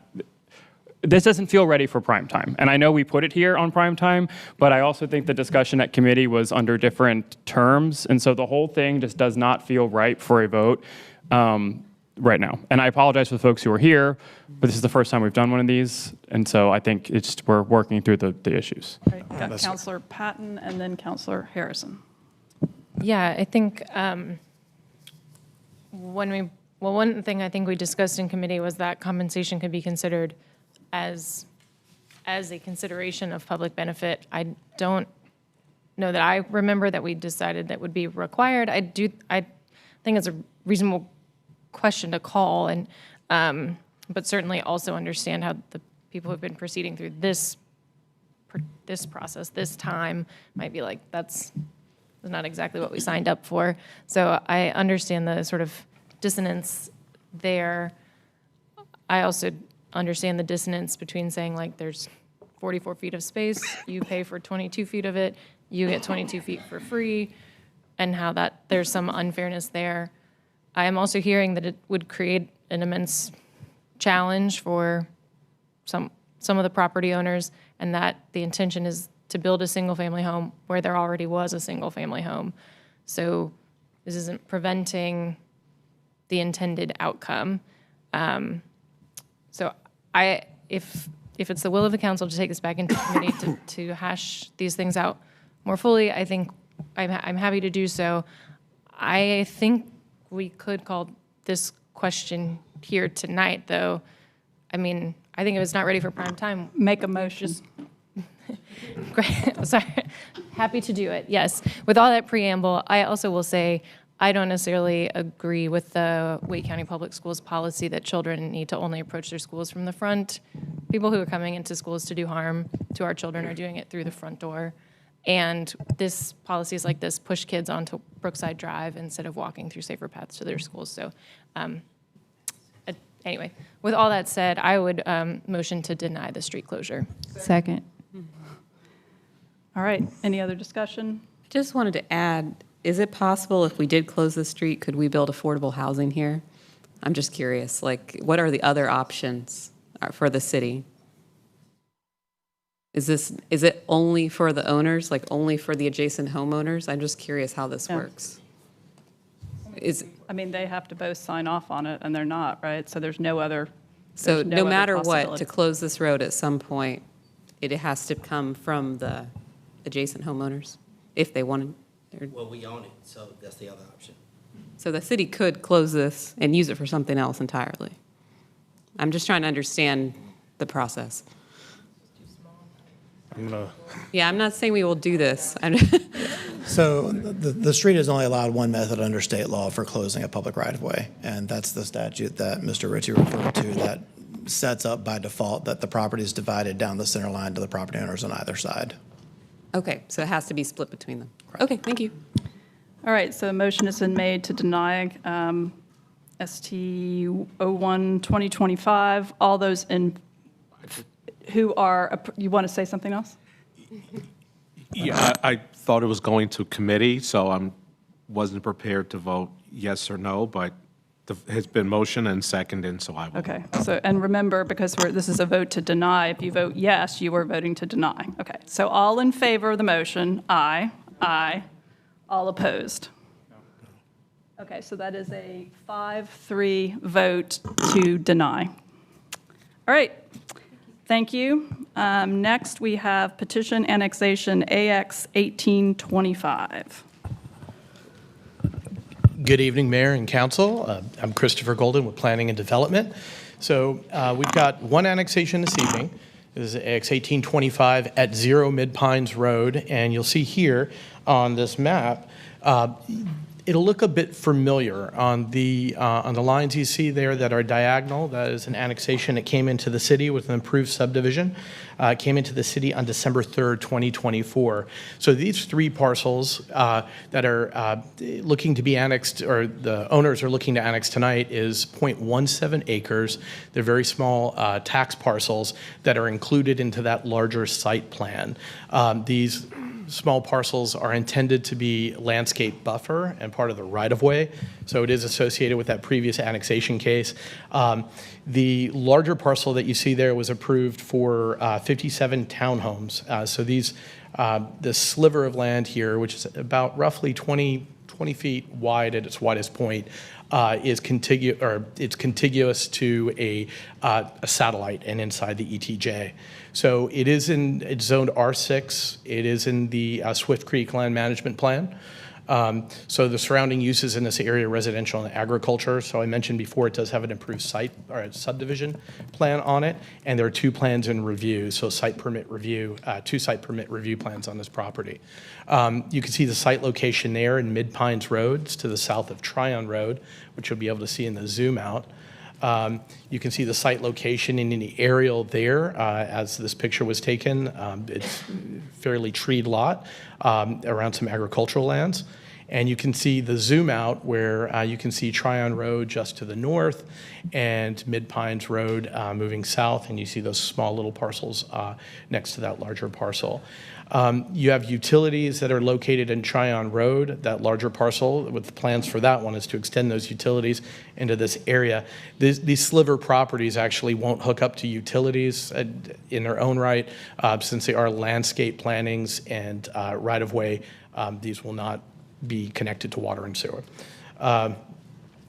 this doesn't feel ready for prime time. And I know we put it here on prime time, but I also think the discussion at committee was under different terms. And so the whole thing just does not feel right for a vote right now. And I apologize for the folks who are here, but this is the first time we've done one of these. And so I think we're working through the issues. Right, got Counselor Patton and then Counselor Harrison. Yeah, I think one thing I think we discussed in committee was that compensation could be considered as a consideration of public benefit. I don't know that I remember that we decided that would be required. I think it's a reasonable question to call, and but certainly also understand how the people who've been proceeding through this process, this time, might be like, that's not exactly what we signed up for. So I understand the sort of dissonance there. I also understand the dissonance between saying, like, there's 44 feet of space, you pay for 22 feet of it, you get 22 feet for free, and how that there's some unfairness there. I am also hearing that it would create an immense challenge for some of the property owners, and that the intention is to build a single-family home where there already was a single-family home. So this isn't preventing the intended outcome. So if it's the will of the council to take this back into committee to hash these things out more fully, I think I'm happy to do so. I think we could call this question here tonight, though. I mean, I think if it's not ready for prime time, Make a motion. great. Sorry. Happy to do it, yes. With all that preamble, I also will say I don't necessarily agree with the Wake County Public Schools policy that children need to only approach their schools from the front. People who are coming into schools to do harm to our children are doing it through the front door. And this policies like this push kids onto Brookside Drive instead of walking through safer paths to their schools. So anyway, with all that said, I would motion to deny the street closure. Second. All right, any other discussion? Just wanted to add, is it possible if we did close the street, could we build affordable housing here? I'm just curious, like, what are the other options for the city? Is it only for the owners, like only for the adjacent homeowners? I'm just curious how this works. I mean, they have to both sign off on it, and they're not, right? So there's no other. So there's no other matter what, possibility. to close this road at some point, it has to come from the adjacent homeowners if they wanted. Well, we own it, so that's the other option. So the city could close this and use it for something else entirely. I'm just trying to understand the process. Yeah, I'm not saying we will do this. So the street is only allowed one method under state law for closing a public right-of-way, and that's the statute that Mr. Ritchie referred to that sets up by default that the property is divided down the center line to the property owners on either side. Okay, so it has to be split between them. Okay, thank you. All right, so a motion has been made to deny ST 01-2025. All those who are, you want to say something else? Yeah, I thought it was going to committee, so I wasn't prepared to vote yes or no, but it's been motion and seconded, so I will. Okay, so, and remember, because this is a vote to deny, if you vote yes, you are voting to deny. Okay, so all in favor of the motion, aye. Aye. All opposed? Okay, so that is a 5-3 vote to deny. All right, thank you. Next, we have petition annexation AX 1825. Good evening, Mayor and Council. I'm Christopher Golden with Planning and Development. So we've got one annexation this evening. This is AX 1825 at 0 Mid-Pines Road. And you'll see here on this map, it'll look a bit familiar on the lines you see there that are diagonal. That is an annexation that came into the city with an improved subdivision. Came into the city on December 3rd, 2024. So these three parcels that are looking to be annexed, or the owners are looking to annex tonight, is 0.17 acres. They're very small tax parcels that are included into that larger site plan. These small parcels are intended to be landscape buffer and part of the right-of-way, so it is associated with that previous annexation case. The larger parcel that you see there was approved for 57 townhomes. So these, this sliver of land here, which is about roughly 20 feet wide at its widest point, is contiguous to a satellite and inside the ETJ. So it's zoned R6. It is in the Swift Creek Land Management Plan. So the surrounding uses in this area are residential and agriculture. So I mentioned before it does have an improved site or a subdivision plan on it, and there are two plans in review. So site permit review, two site permit review plans on this property. You can see the site location there in Mid-Pines Roads to the south of Tryon Road, which you'll be able to see in the zoom out. You can see the site location in the aerial there as this picture was taken. It's fairly treed lot around some agricultural lands. And you can see the zoom out where you can see Tryon Road just to the north and Mid-Pines Road moving south, and you see those small little parcels next to that larger parcel. You have utilities that are located in Tryon Road, that larger parcel, with the plans for that one is to extend those utilities into this area. These sliver properties actually won't hook up to utilities in their own right, since they are landscape plannings and right-of-way. These will not be connected to water and sewer.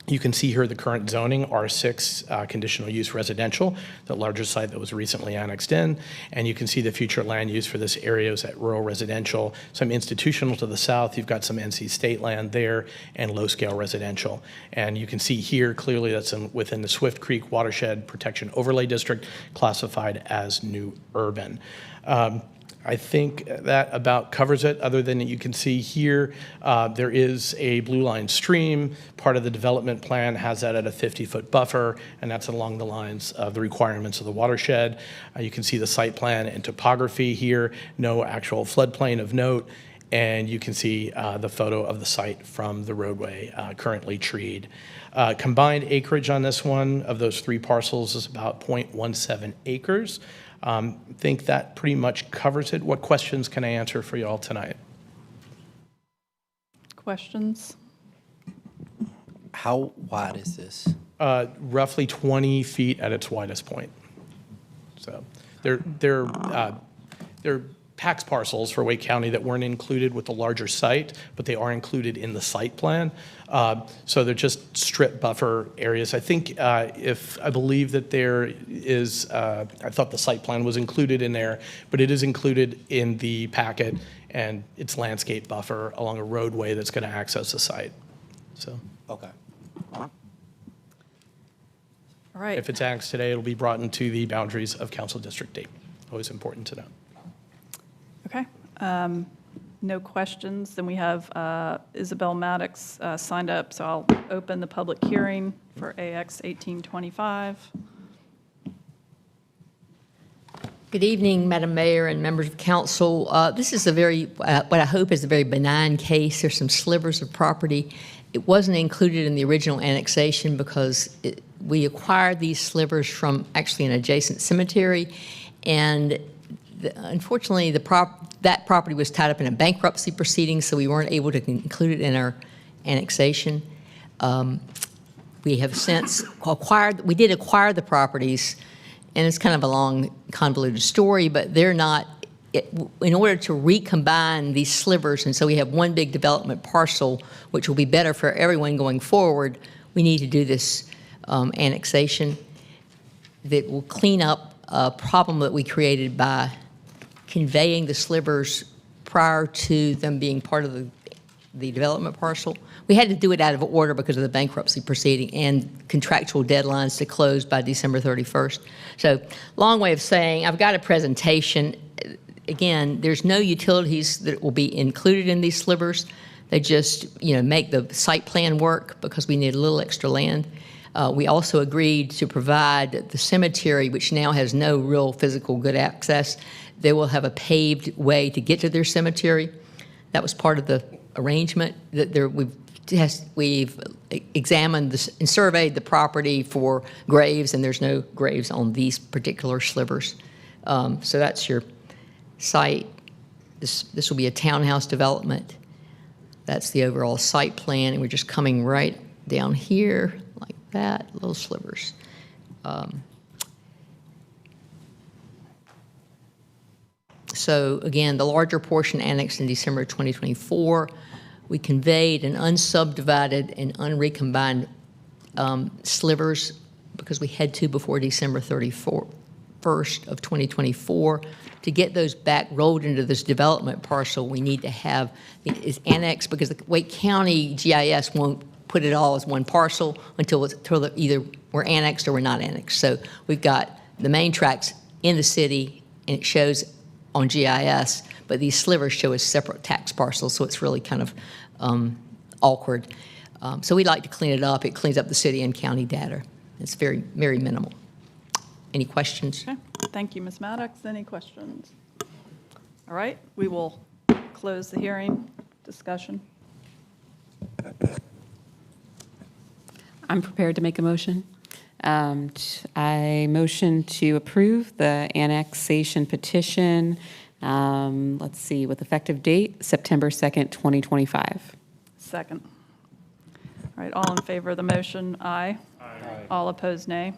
You can see here the current zoning, R6, conditional use residential, the larger site that was recently annexed in. And you can see the future land use for this area is at rural residential, some institutional to the south. You've got some NC State land there and low-scale residential. And you can see here clearly that's within the Swift Creek Watershed Protection Overlay District, classified as new urban. I think that about covers it, other than that you can see here, there is a blue line stream. Part of the development plan has that at a 50-foot buffer, and that's along the lines of the requirements of the watershed. You can see the site plan and topography here, no actual floodplain of note, and you can see the photo of the site from the roadway currently treed. Combined acreage on this one of those 3 parcels is about 0.17 acres. I think that pretty much covers it. What questions can I answer for you all tonight? Questions? How wide is this? Roughly 20 feet at its widest point. So they're PAX parcels for Wake County that weren't included with the larger site, but they are included in the site plan. So they're just strip buffer areas. I think I believe that there is, I thought the site plan was included in there, but it is included in the packet, and it's landscape buffer along a roadway that's going to access the site. So. Okay. All right. If it's annexed today, it'll be brought into the boundaries of Council District 8. Always important to know. Okay. No questions. Then we have Isabel Maddox signed up, so I'll open the public hearing for AX 1825. Good evening, Madam Mayor and members of council. This is a very, what I hope is a very benign case. There's some slivers of property. It wasn't included in the original annexation because we acquired these slivers from actually an adjacent cemetery, and unfortunately that property was tied up in a bankruptcy proceeding, so we weren't able to include it in our annexation. We have since we did acquire the properties, and it's kind of a long, convoluted story, but they're not, in order to recombine these slivers, and so we have one big development parcel, which will be better for everyone going forward, we need to do this annexation that will clean up a problem that we created by conveying the slivers prior to them being part of the development parcel. We had to do it out of order because of the bankruptcy proceeding and contractual deadlines to close by December 31st. So, long way of saying, I've got a presentation. Again, there's no utilities that will be included in these slivers. They just, make the site plan work because we need a little extra land. We also agreed to provide the cemetery, which now has no real physical good access. They will have a paved way to get to their cemetery. That was part of the arrangement. We've examined and surveyed the property for graves, and there's no graves on these particular slivers. So that's your site. This will be a townhouse development. That's the overall site plan, and we're just coming right down here like that, little slivers. So again, the larger portion annexed in December 2024, we conveyed an unsubdivided and unrecombined slivers because we had to before December 31st of 2024. To get those back rolled into this development parcel, we need to have it's annexed because the Wake County GIS won't put it all as one parcel until either we're annexed or we're not annexed. So we've got the main tracts in the city, and it shows on GIS, but these slivers show as separate tax parcels, so it's really kind of awkward. So we'd like to clean it up. It cleans up the city and county data. It's very, very minimal. Any questions? Okay. Thank you, Ms. Maddox. Any questions? All right, we will close the hearing. Discussion. I'm prepared to make a motion. I motion to approve the annexation petition, let's see, with effective date, September 2nd, 2025. Second. All right, all in favor of the motion, aye. Aye. All opposed, nay.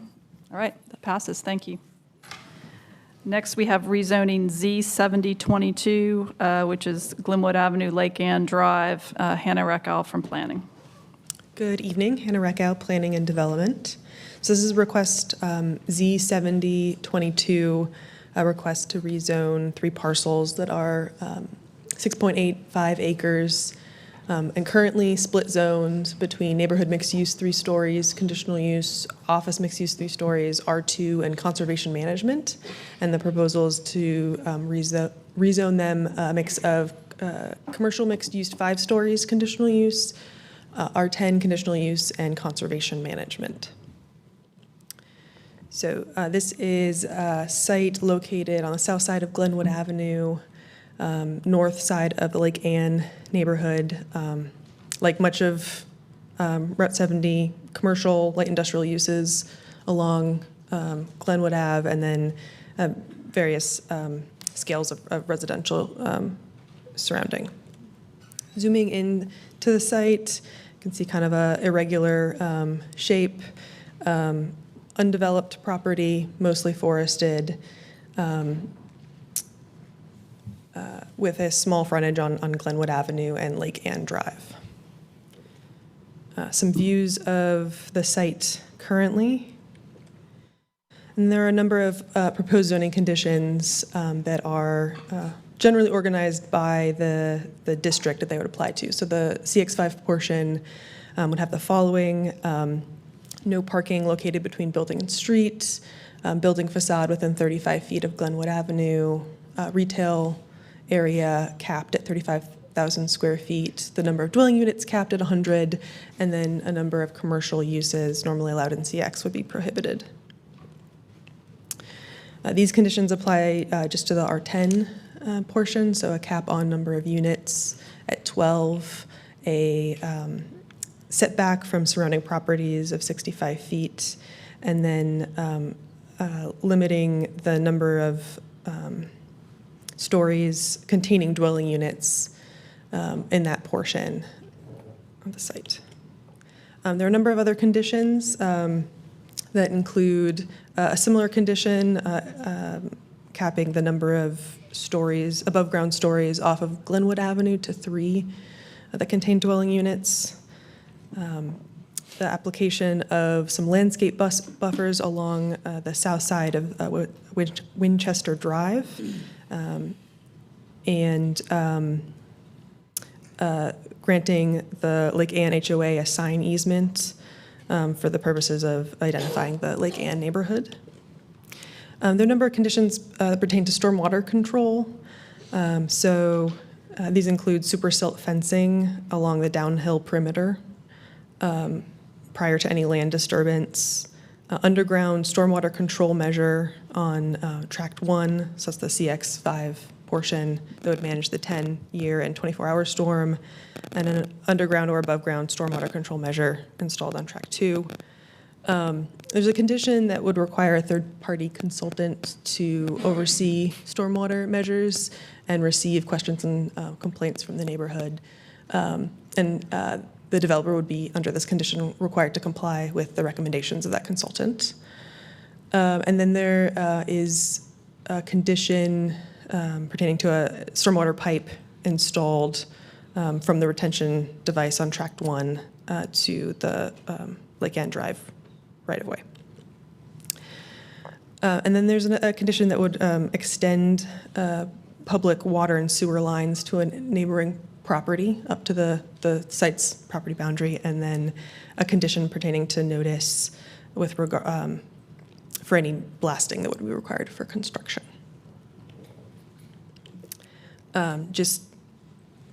All right, that passes. Thank you. Next, we have rezoning Z7022, which is Glenwood Avenue, Lake Ann Drive, Hannah Reckow from Planning. Good evening, Hannah Reckow, Planning and Development. So this is request Z7022, a request to rezone 3 parcels that are 6.85 acres and currently split zoned between neighborhood mixed use 3 stories, conditional use, office mixed use 3 stories, R2, and conservation management. And the proposal is to rezone them a mix of commercial mixed use 5 stories, conditional use, R10 conditional use, and conservation management. So this is a site located on the south side of Glenwood Avenue, north side of the Lake Ann neighborhood. Like much of Route 70, commercial light industrial uses along Glenwood Ave, and then various scales of residential surrounding. Zooming in to the site, you can see kind of a irregular shape, undeveloped property, mostly forested, with a small frontage on Glenwood Avenue and Lake Ann Drive. Some views of the site currently. And there are a number of proposed zoning conditions that are generally organized by the district that they would apply to. So the CX5 portion would have the following: no parking located between building and street, building facade within 35 feet of Glenwood Avenue, retail area capped at 35,000 square feet, the number of dwelling units capped at 100, and then a number of commercial uses normally allowed in CX would be prohibited. These conditions apply just to the R10 portion, so a cap on number of units at 12, a setback from surrounding properties of 65 feet, and then limiting the number of stories containing dwelling units in that portion of the site. There are a number of other conditions that include a similar condition capping the number of stories, above ground stories off of Glenwood Avenue to 3 that contain dwelling units. The application of some landscape buffers along the south side of Winchester Drive, and granting the Lake Ann HOA a sign easement for the purposes of identifying the Lake Ann neighborhood. There are a number of conditions that pertain to stormwater control. These include super silt fencing along the downhill perimeter prior to any land disturbance, underground stormwater control measure on Tract 1, so that's the CX5 portion that would manage the 10-year and 24-hour storm, and an underground or above ground stormwater control measure installed on Tract 2. There's a condition that would require a third-party consultant to oversee stormwater measures and receive questions and complaints from the neighborhood. The developer would be, under this condition, required to comply with the recommendations of that consultant. And then there is a condition pertaining to a stormwater pipe installed from the retention device on Tract 1 to the Lake Ann Drive right-of-way. And then there's a condition that would extend public water and sewer lines to a neighboring property up to the site's property boundary, and then a condition pertaining to notice with regard for any blasting that would be required for construction. Just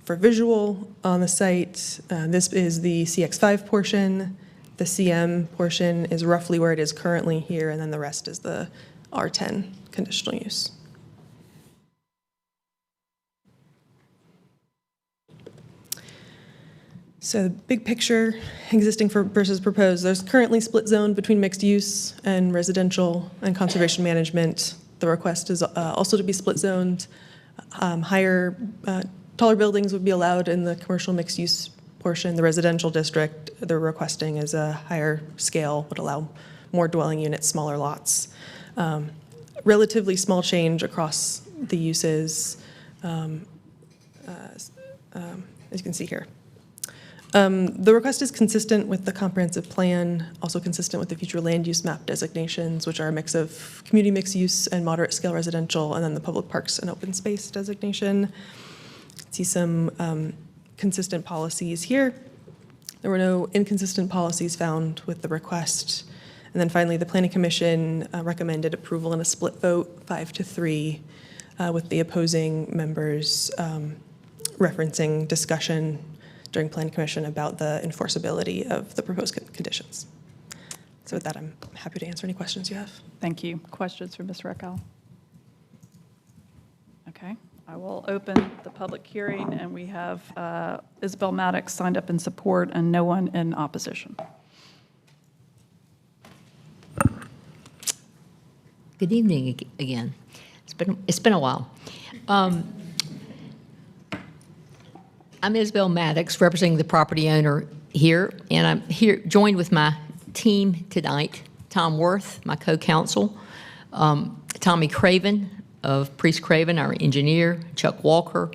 for visual on the site, this is the CX5 portion. The CM portion is roughly where it is currently here, and then the rest is the R10 conditional use. So big picture, existing versus proposed. There's currently split zone between mixed use and residential and conservation management. The request is also to be split zoned. Taller buildings would be allowed in the commercial mixed use portion. The residential district they're requesting is a higher scale, would allow more dwelling units, smaller lots. Relatively small change across the uses, as you can see here. The request is consistent with the comprehensive plan, also consistent with the future land use map designations, which are a mix of community mixed use and moderate scale residential, and then the public parks and open space designation. See some consistent policies here. There were no inconsistent policies found with the request. And then finally, the Planning Commission recommended approval in a split vote, 5-3, with the opposing members referencing discussion during Planning Commission about the enforceability of the proposed conditions. So with that, I'm happy to answer any questions you have. Thank you. Questions for Ms. Reckel? Okay, I will open the public hearing, and we have Isabel Maddox signed up in support and no one in opposition. Good evening again. It's been a while. I'm Isabel Maddox, representing the property owner here, and I'm here joined with my team tonight, Tom Worth, my co-counsel, Tommy Craven of Priest Craven, our engineer, Chuck Walker,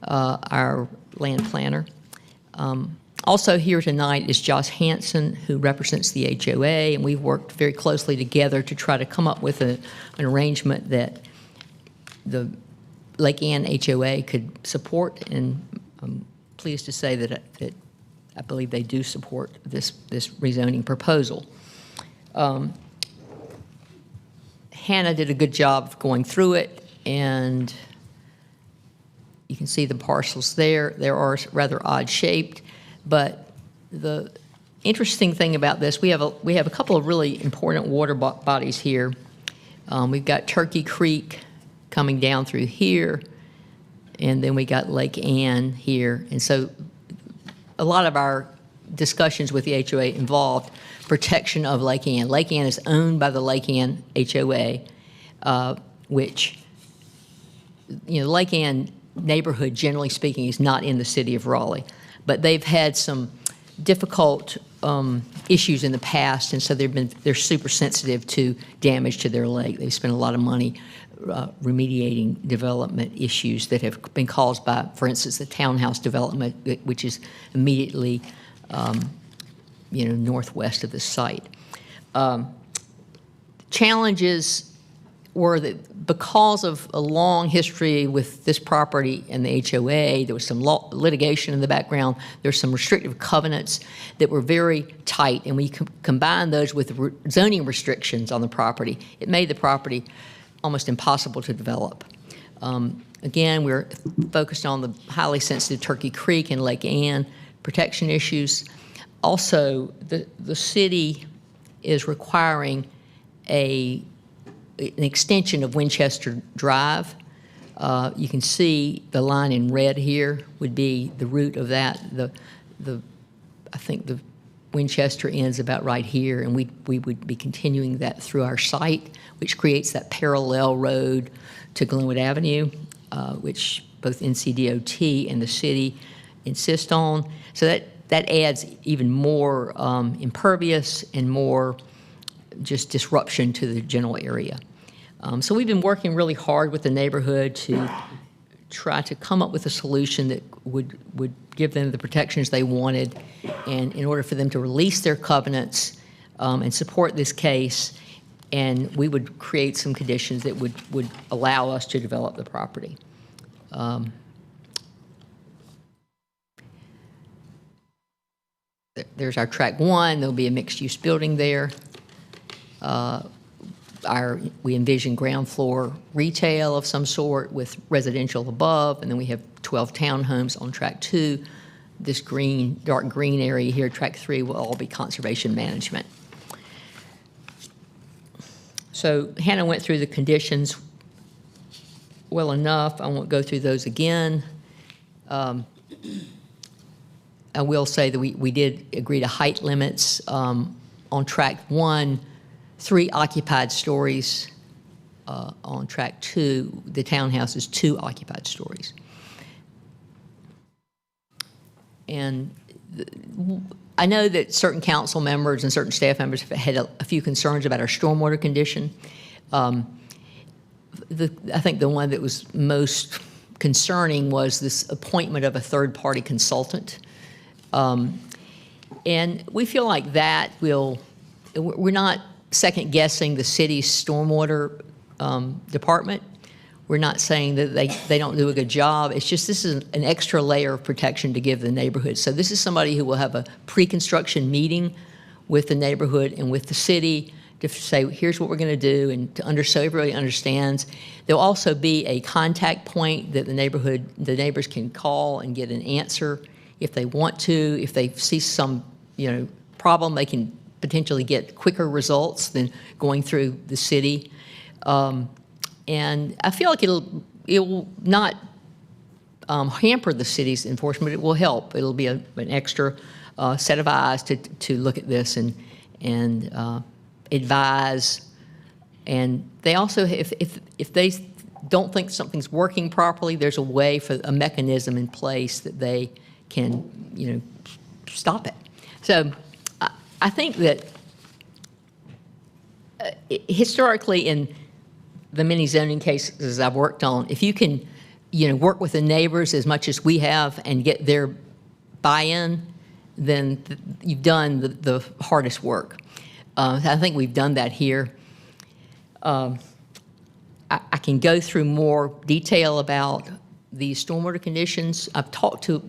our land planner. Also here tonight is Josh Hanson, who represents the HOA, and we've worked very closely together to try to come up with an arrangement that the Lake Ann HOA could support, and I'm pleased to say that I believe they do support this rezoning proposal. Hannah did a good job of going through it, and you can see the parcels there. They are rather odd shaped, but the interesting thing about this, we have a couple of really important water bodies here. We've got Turkey Creek coming down through here, and then we got Lake Ann here. And so a lot of our discussions with the HOA involved protection of Lake Ann. Lake Ann is owned by the Lake Ann HOA, which, you know, Lake Ann neighborhood, generally speaking, is not in the city of Raleigh. But they've had some difficult issues in the past, and so they're super sensitive to damage to their lake. They've spent a lot of money remediating development issues that have been caused by, for instance, the townhouse development, which is immediately, northwest of the site. Challenges were that because of a long history with this property and the HOA, there was some litigation in the background. There's some restrictive covenants that were very tight, and we combined those with zoning restrictions on the property. It made the property almost impossible to develop. Again, we're focused on the highly sensitive Turkey Creek and Lake Ann protection issues. Also, the city is requiring an extension of Winchester Drive. You can see the line in red here would be the route of that. I think the Winchester ends about right here, and we would be continuing that through our site, which creates that parallel road to Glenwood Avenue, which both NCDOT and the city insist on. So that adds even more impervious and more just disruption to the general area. So we've been working really hard with the neighborhood to try to come up with a solution that would give them the protections they wanted, and in order for them to release their covenants and support this case, and we would create some conditions that would allow us to develop the property. There's our track one. There'll be a mixed-use building there. We envision ground floor retail of some sort with residential above, and then we have 12 townhomes on track two. This green, dark green area here, track three, will all be conservation management. So Hannah went through the conditions well enough. I won't go through those again. I will say that we did agree to height limits on track one, 3 occupied stories. On track two, the townhouse is 2 occupied stories. And I know that certain council members and certain staff members have had a few concerns about our stormwater condition. I think the one that was most concerning was this appointment of a third-party consultant. And we feel like that we're not second guessing the city's stormwater department. We're not saying that they don't do a good job. It's just this is an extra layer of protection to give the neighborhood. So this is somebody who will have a pre-construction meeting with the neighborhood and with the city to say, here's what we're going to do, and so everybody understands. There'll also be a contact point that the neighbors can call and get an answer if they want to. If they see some, problem, they can potentially get quicker results than going through the city. And I feel like it will not hamper the city's enforcement. It will help. It'll be an extra set of eyes to look at this and advise. And they also, if they don't think something's working properly, there's a way for a mechanism in place that they can, stop it. So I think that historically in the many zoning cases I've worked on, if you can, work with the neighbors as much as we have and get their buy-in, then you've done the hardest work. I think we've done that here. I can go through more detail about the stormwater conditions. I've talked to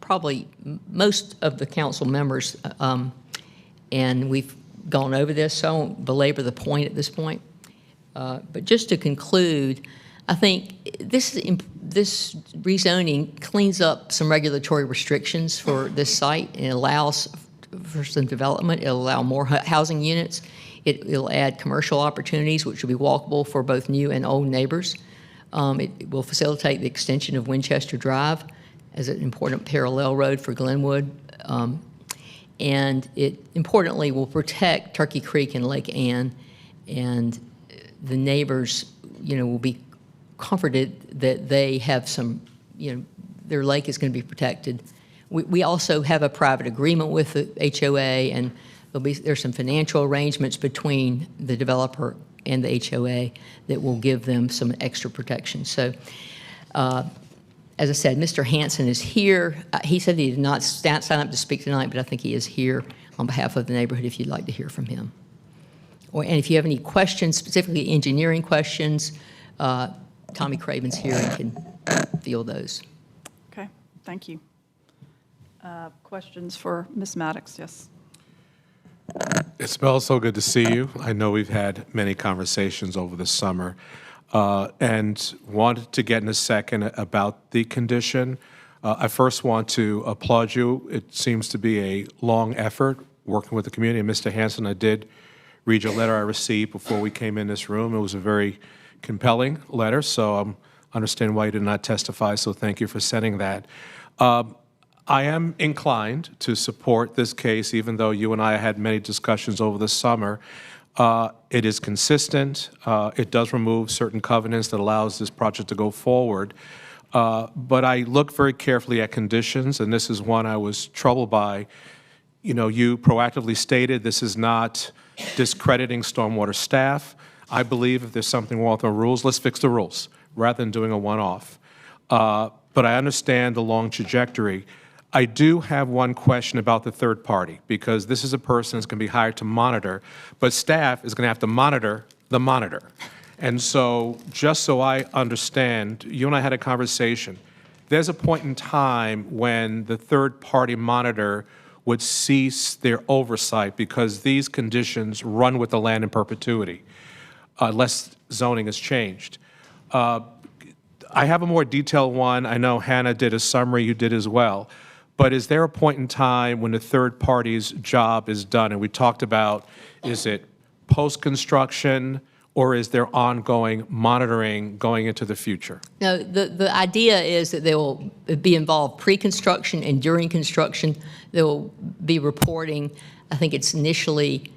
probably most of the council members, and we've gone over this, so I won't belabor the point at this point. But just to conclude, I think this rezoning cleans up some regulatory restrictions for this site and allows for some development. It'll allow more housing units. It'll add commercial opportunities, which will be walkable for both new and old neighbors. It will facilitate the extension of Winchester Drive as an important parallel road for Glenwood. And it importantly will protect Turkey Creek and Lake Ann, and the neighbors, will be comforted that they have some, their lake is going to be protected. We also have a private agreement with the HOA, and there's some financial arrangements between the developer and the HOA that will give them some extra protection. So, as I said, Mr. Hanson is here. He said he did not sign up to speak tonight, but I think he is here on behalf of the neighborhood if you'd like to hear from him. And if you have any questions, specifically engineering questions, Tommy Craven's here and can field those. Okay, thank you. Questions for Ms. Maddox? Yes. Isabel, so good to see you. I know we've had many conversations over the summer, and wanted to get in a second about the condition. I first want to applaud you. It seems to be a long effort working with the community. And Mr. Hanson, I did read your letter I received before we came in this room. It was a very compelling letter, so I understand why you did not testify, so thank you for sending that. I am inclined to support this case, even though you and I had many discussions over the summer. It is consistent. It does remove certain covenants that allows this project to go forward. But I look very carefully at conditions, and this is one I was troubled by. You proactively stated this is not discrediting stormwater staff. I believe if there's something wrong with the rules, let's fix the rules rather than doing a one-off. But I understand the long trajectory. I do have one question about the third party, because this is a person that's going to be hired to monitor, but staff is going to have to monitor the monitor. And so just so I understand, you and I had a conversation. There's a point in time when the third party monitor would cease their oversight because these conditions run with the land in perpetuity, unless zoning has changed. I have a more detailed one. I know Hannah did a summary, you did as well. But is there a point in time when the third party's job is done? And we talked about, is it post-construction, or is there ongoing monitoring going into the future? No, the idea is that they will be involved pre-construction and during construction. They will be reporting. I think it's initially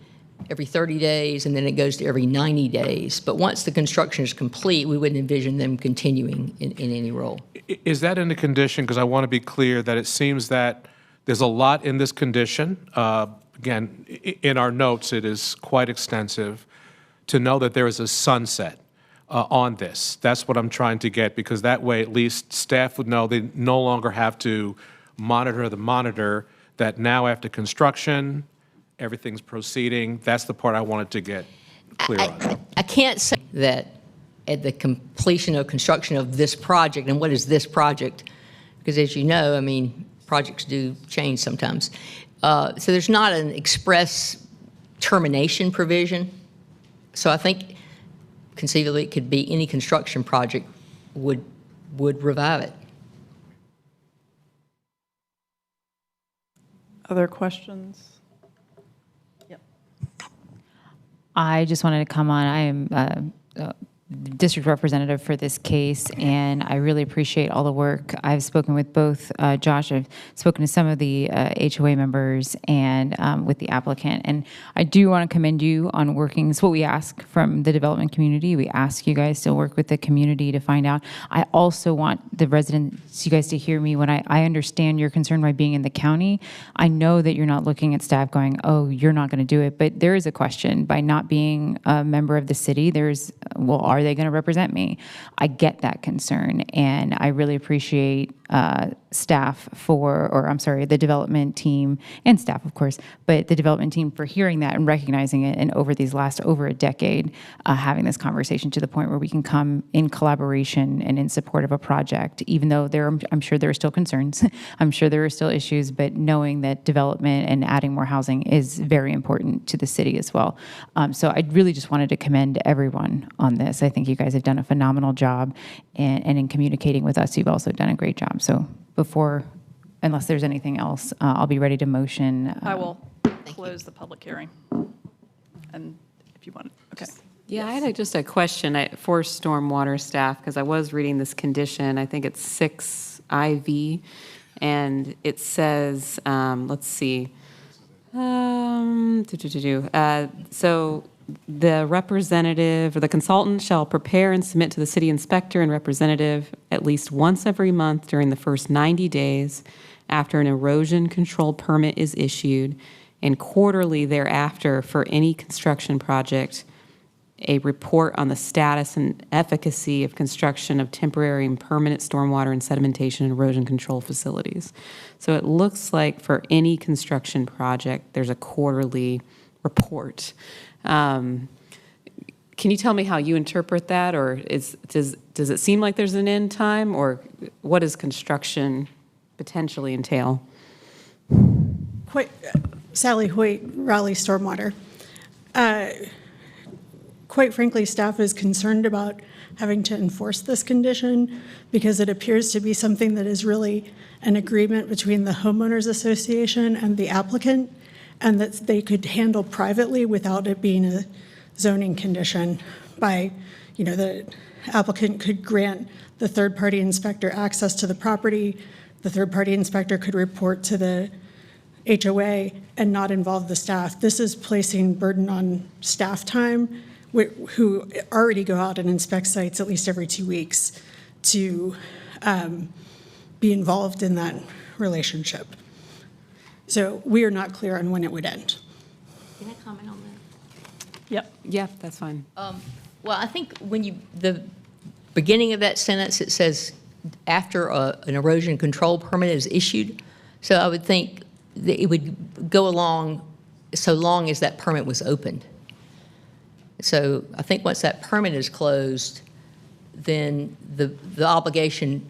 every 30 days, and then it goes to every 90 days. But once the construction is complete, we wouldn't envision them continuing in any role. Is that in the condition? Because I want to be clear that it seems that there's a lot in this condition. Again, in our notes, it is quite extensive. To know that there is a sunset on this. That's what I'm trying to get, because that way at least staff would know they no longer have to monitor the monitor, that now after construction, everything's proceeding. That's the part I wanted to get clear on. I can't say that at the completion of construction of this project, and what is this project? Because as you know, I mean, projects do change sometimes. So there's not an express termination provision. So I think conceivably it could be any construction project would revive it. Other questions? Yep. I just wanted to come on. I am district representative for this case, and I really appreciate all the work. I've spoken with both Josh, I've spoken to some of the HOA members and with the applicant, and I do want to commend you on working. It's what we ask from the development community. We ask you guys to work with the community to find out. I also want the residents, you guys, to hear me when I understand your concern by being in the county. I know that you're not looking at staff going, oh, you're not going to do it, but there is a question by not being a member of the city. There's, well, are they going to represent me? I get that concern, and I really appreciate staff the development team and staff, of course, but the development team for hearing that and recognizing it, and over these last over a decade, having this conversation to the point where we can come in collaboration and in support of a project, even though I'm sure there are still concerns. I'm sure there are still issues, but knowing that development and adding more housing is very important to the city as well. So I really just wanted to commend everyone on this. I think you guys have done a phenomenal job, and in communicating with us, you've also done a great job. So unless there's anything else, I'll be ready to motion. I will close the public hearing. And if you want, okay. Yeah, I had just a question for stormwater staff, because I was reading this condition. I think it's 6 IV, and it says, let's see. So the representative or the consultant shall prepare and submit to the city inspector and representative at least once every month during the first 90 days after an erosion control permit is issued, and quarterly thereafter for any construction project, a report on the status and efficacy of construction of temporary and permanent stormwater and sedimentation and erosion control facilities. So it looks like for any construction project, there's a quarterly report. Can you tell me how you interpret that, or does it seem like there's an end time, or what does construction potentially entail? Sally Hoyt, Raleigh Stormwater. Quite frankly, staff is concerned about having to enforce this condition because it appears to be something that is really an agreement between the homeowners association and the applicant, and that they could handle privately without it being a zoning condition by, the applicant could grant the third-party inspector access to the property, the third-party inspector could report to the HOA and not involve the staff. This is placing burden on staff time, who already go out and inspect sites at least every 2 weeks to be involved in that relationship. So we are not clear on when it would end. Can I comment on that? Yep. Yeah, that's fine. Well, I think when the beginning of that sentence, it says after an erosion control permit is issued. So I would think that it would go along so long as that permit was opened. So I think once that permit is closed, then the obligation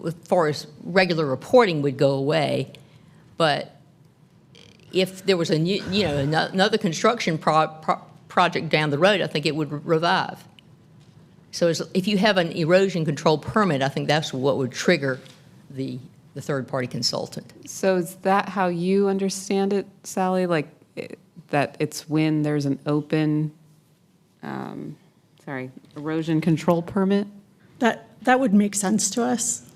as far as regular reporting would go away. But if there was a new, another construction project down the road, I think it would revive. So if you have an erosion control permit, I think that's what would trigger the third-party consultant. So is that how you understand it, Sally? Like that it's when there's an open, erosion control permit? That would make sense to us.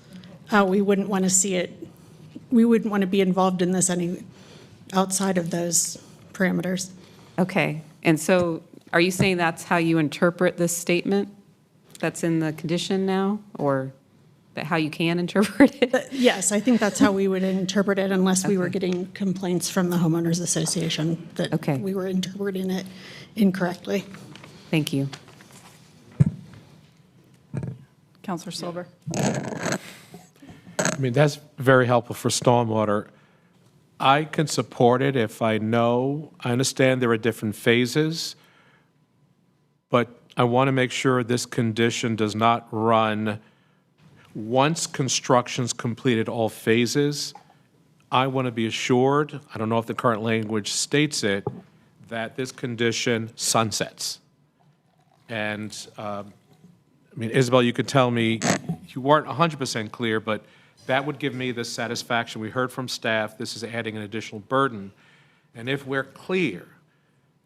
We wouldn't want to see it. We wouldn't want to be involved in this any outside of those parameters. Okay. And so are you saying that's how you interpret this statement that's in the condition now, or that how you can interpret it? Yes, I think that's how we would interpret it, unless we were getting complaints from the homeowners association that we were interpreting it incorrectly. Thank you. Councilor Silver. mean, that's very helpful for stormwater. I can support it if I understand there are different phases, but I want to make sure this condition does not run once construction's completed all phases. I want to be assured, I don't know if the current language states it, that this condition sunsets. And, I mean, Isabel, you could tell me, you weren't 100% clear, but that would give me the satisfaction. We heard from staff, this is adding an additional burden. And if we're clear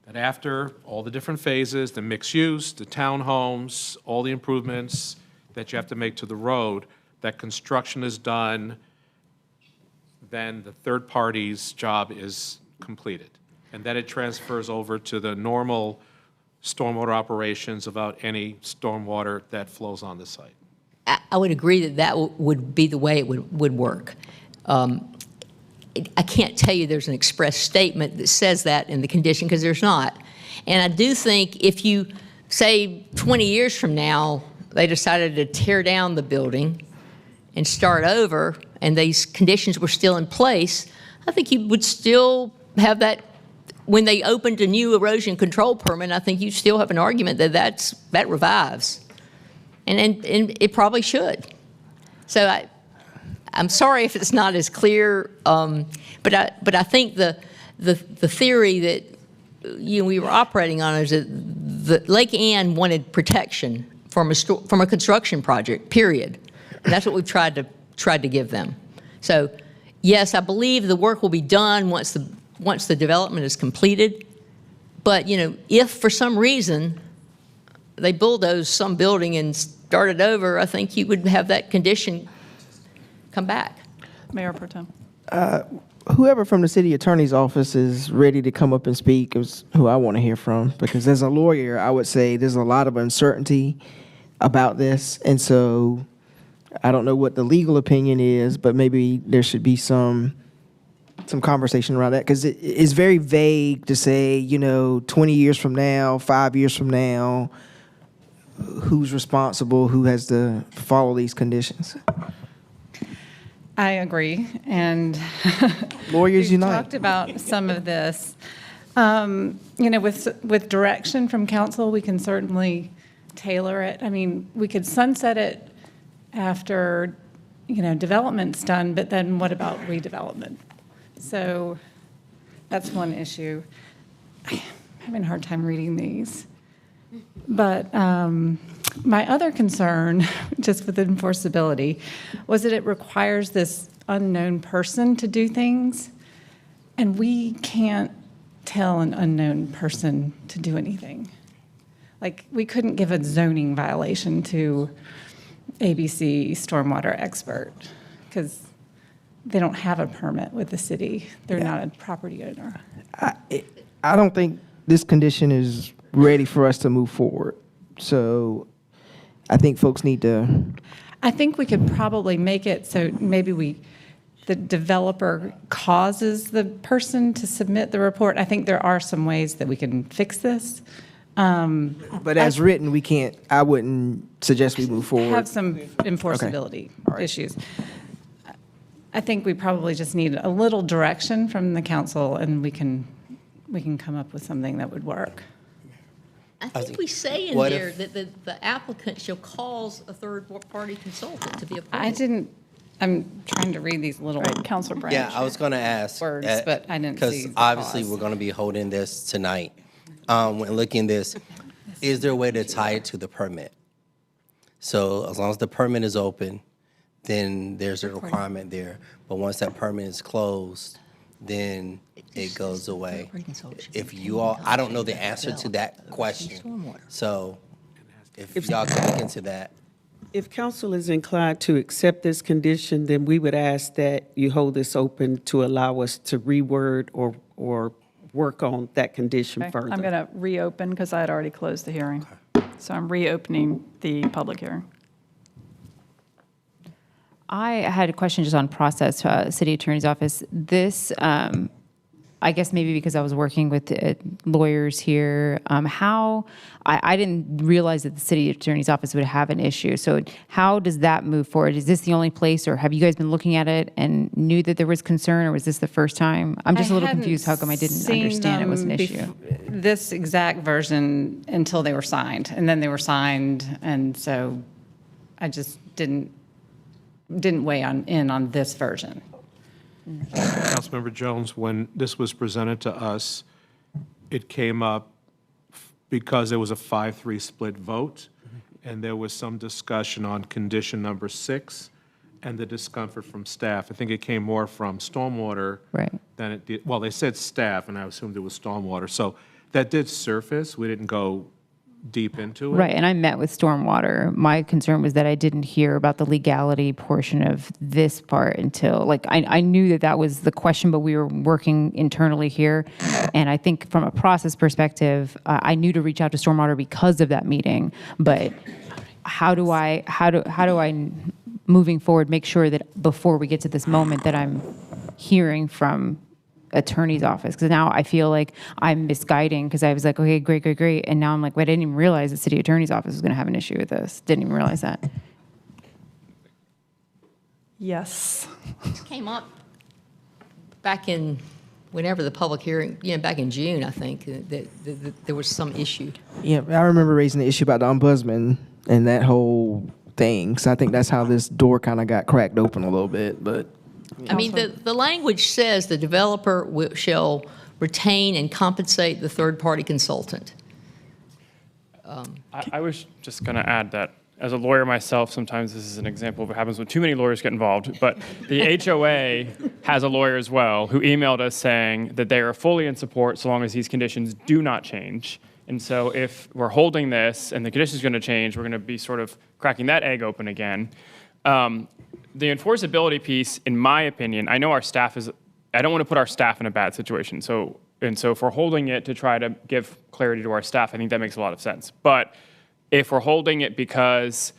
that after all the different phases, the mixed use, the townhomes, all the improvements that you have to make to the road, that construction is done, then the third party's job is completed. And then it transfers over to the normal stormwater operations without any stormwater that flows on the site. I would agree that that would be the way it would work. I can't tell you there's an express statement that says that in the condition, because there's not. And I do think if you, say, 20 years from now, they decided to tear down the building and start over, and these conditions were still in place, I think you would still have that. When they opened a new erosion control permit, I think you still have an argument that that revives. And it probably should. So I'm sorry if it's not as clear, but I think the theory that we were operating on is that Lake Ann wanted protection from a construction project, period. And that's what we've tried to give them. So yes, I believe the work will be done once the development is completed. But if for some reason they bulldoze some building and start it over, I think you would have that condition come back. Mayor Pro Tem. Whoever from the city attorney's office is ready to come up and speak is who I want to hear from, because as a lawyer, I would say there's a lot of uncertainty about this. And so I don't know what the legal opinion is, but maybe there should be some conversation around that, because it's very vague to say, 20 years from now, 5 years from now, who's responsible, who has to follow these conditions. I agree, and Lawyers we've unite. talked about some of this. With direction from council, we can certainly tailor it. I mean, we could sunset it after, development's done, but then what about redevelopment? So that's one issue. I'm having a hard time reading these. But my other concern, just with enforceability, was that it requires this unknown person to do things, and we can't tell an unknown person to do anything. Like, we couldn't give a zoning violation to ABC stormwater expert, because they don't have a permit with the city. They're not a property owner. I don't think this condition is ready for us to move forward. So I think folks need to. I think we could probably make it so maybe the developer causes the person to submit the report. I think there are some ways that we can fix this. But as written, we can't, I wouldn't suggest we move forward. Have some enforceability issues. I think we probably just need a little direction from the council, and we can come up with something that would work. I think we say in there that the applicant shall cause a third-party consultant to be appointed. I'm trying to read these little Councilor Branch. Yeah, I was going to ask. Words, but I didn't see Because the obviously clause. we're going to be holding this tonight. When looking at this, is there a way to tie it to the permit? So as long as the permit is open, then there's a requirement there. But once that permit is closed, then it goes away. If you all, I don't know the answer to that question. So if y'all can look into that. If council is inclined to accept this condition, then we would ask that you hold this open to allow us to reword or work on that condition Okay, further. I'm going to reopen because I had already closed the hearing. So I'm reopening the public hearing. I had a question just on process, City Attorney's Office. This, I I guess maybe because I was working with lawyers here, I didn't realize that the city attorney's office would have an issue. So how does that move forward? Is this the only place, or have you guys been looking at it and knew that there was concern, or was this the first time? I'm just a little confused how come I didn't understand it was an issue. This exact version until they were signed, and then they were signed, and so I just didn't weigh in on this version. Councilmember Jones, when this was presented to us, it came up because there was a 5-3 split vote, and there was some discussion on condition number 6 and the discomfort from staff. I think it came more from stormwater than it did. Well, they said staff, and I assumed it was stormwater. So that did surface. We didn't go deep into it. Right, and I met with Stormwater. My concern was that I didn't hear about the legality portion of this part until, like, I knew that was the question, but we were working internally here. And I think from a process perspective, I knew to reach out to Stormwater because of that meeting. But how do I, moving forward, make sure that before we get to this moment that I'm hearing from attorney's office? Because now I feel like I'm misguiding, because I was like, okay, great. And now I'm like, wait, I didn't even realize the city attorney's office was going to have an issue with this. Didn't even realize that. Yes. This came up back in whenever the public hearing, back in June, I think, that there was some issue. Yeah, I remember raising the issue about the ombudsman and that whole thing. So I think that's how this door kind of got cracked open a little bit. But I mean, the language says the developer shall retain and compensate the third-party consultant. I was just going to add that as a lawyer myself, sometimes this is an example of what happens when too many lawyers get involved. But the HOA has a lawyer as well who emailed us saying that they are fully in support so long as these conditions do not change. And so if we're holding this and the conditions are going to change, we're going to be sort of cracking that egg open again. The enforceability piece, in my opinion, I know our staff I don't want to put our staff in a bad situation. So if we're holding it to try to give clarity to our staff, I think that makes a lot of sense. But if we're holding it because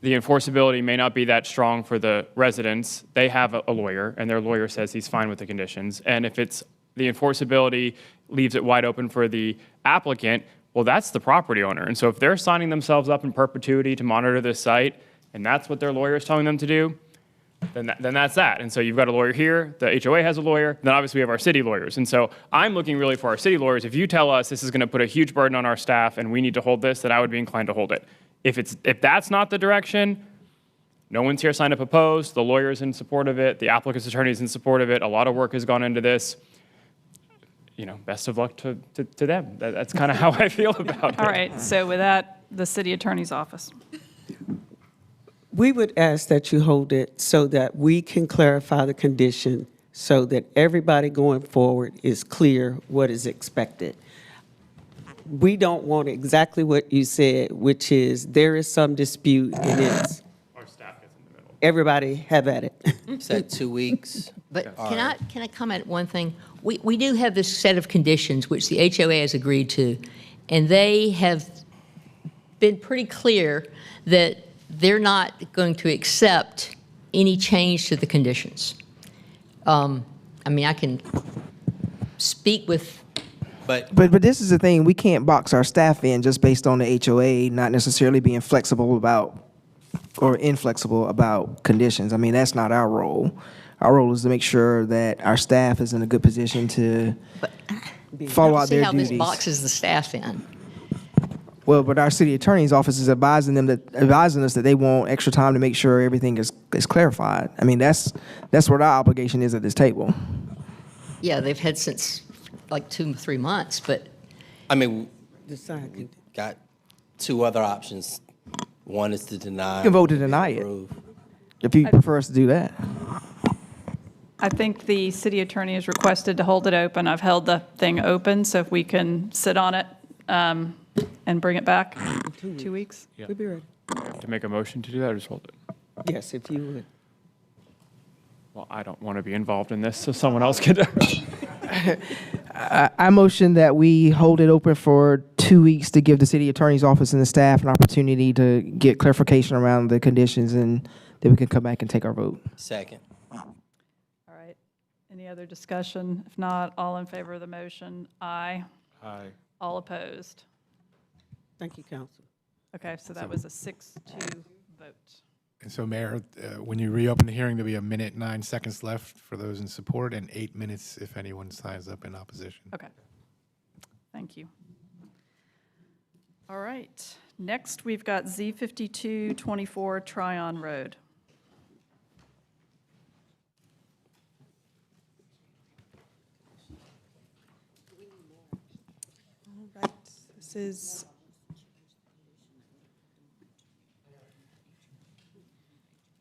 the enforceability may not be that strong for the residents, they have a lawyer, and their lawyer says he's fine with the conditions. And if it's the enforceability leaves it wide open for the applicant, well, that's the property owner. And so if they're signing themselves up in perpetuity to monitor this site, and that's what their lawyer is telling them to do, then that's that. And so you've got a lawyer here, the HOA has a lawyer, then obviously we have our city lawyers. And so I'm looking really for our city lawyers. If you tell us this is going to put a huge burden on our staff and we need to hold this, then I would be inclined to hold it. If that's not the direction, no one's here signed up opposed, the lawyer's in support of it, the applicant's attorney is in support of it, a lot of work has gone into this. Best of luck to them. That's kind of how I feel about it. All right, so with that, the city attorney's office. We would ask that you hold it so that we can clarify the condition so that everybody going forward is clear what is expected. We don't want exactly what you said, which is there is some dispute and it's Our staff gets in the middle. everybody have at it. Is that 2 weeks? But can I comment one thing? We do have this set of conditions which the HOA has agreed to, and they have been pretty clear that they're not going to accept any change to the conditions. I can speak with. But this is the thing, we can't box our staff in just based on the HOA not necessarily being flexible about or inflexible about conditions. I mean, that's not our role. Our role is to make sure that our staff is in a good position to follow out their duties. See how this boxes the staff in. Well, but our city attorney's office is advising us that they want extra time to make sure everything is clarified. I mean, that's what our obligation is at this table. Yeah, they've had since like 2 or 3 months, but. Got 2 other options. One is to deny. You can vote to deny it if you prefer us to do that. I think the city attorney has requested to hold it open. I've held the thing open, so if we can sit on it and bring it back 2 weeks. Yeah. We'll be ready. To make a motion to do that or just hold it? Yes, if you would. Well, I don't want to be involved in this, so someone else can do it. I motion that we hold it open for 2 weeks to give the city attorney's office and the staff an opportunity to get clarification around the conditions, and then we can come back and take our vote. Second. All right. Any other discussion? If not, all in favor of the motion? Aye. Aye. All opposed? Thank you, Council. Okay, so that was a 6-2 vote. And so, Mayor, when you reopen the hearing, there'll be 1:09 left for those in support and 8 minutes if anyone signs up in opposition. Okay. Thank you. All right. Next, we've got Z5224 Tryon Road. All right, this is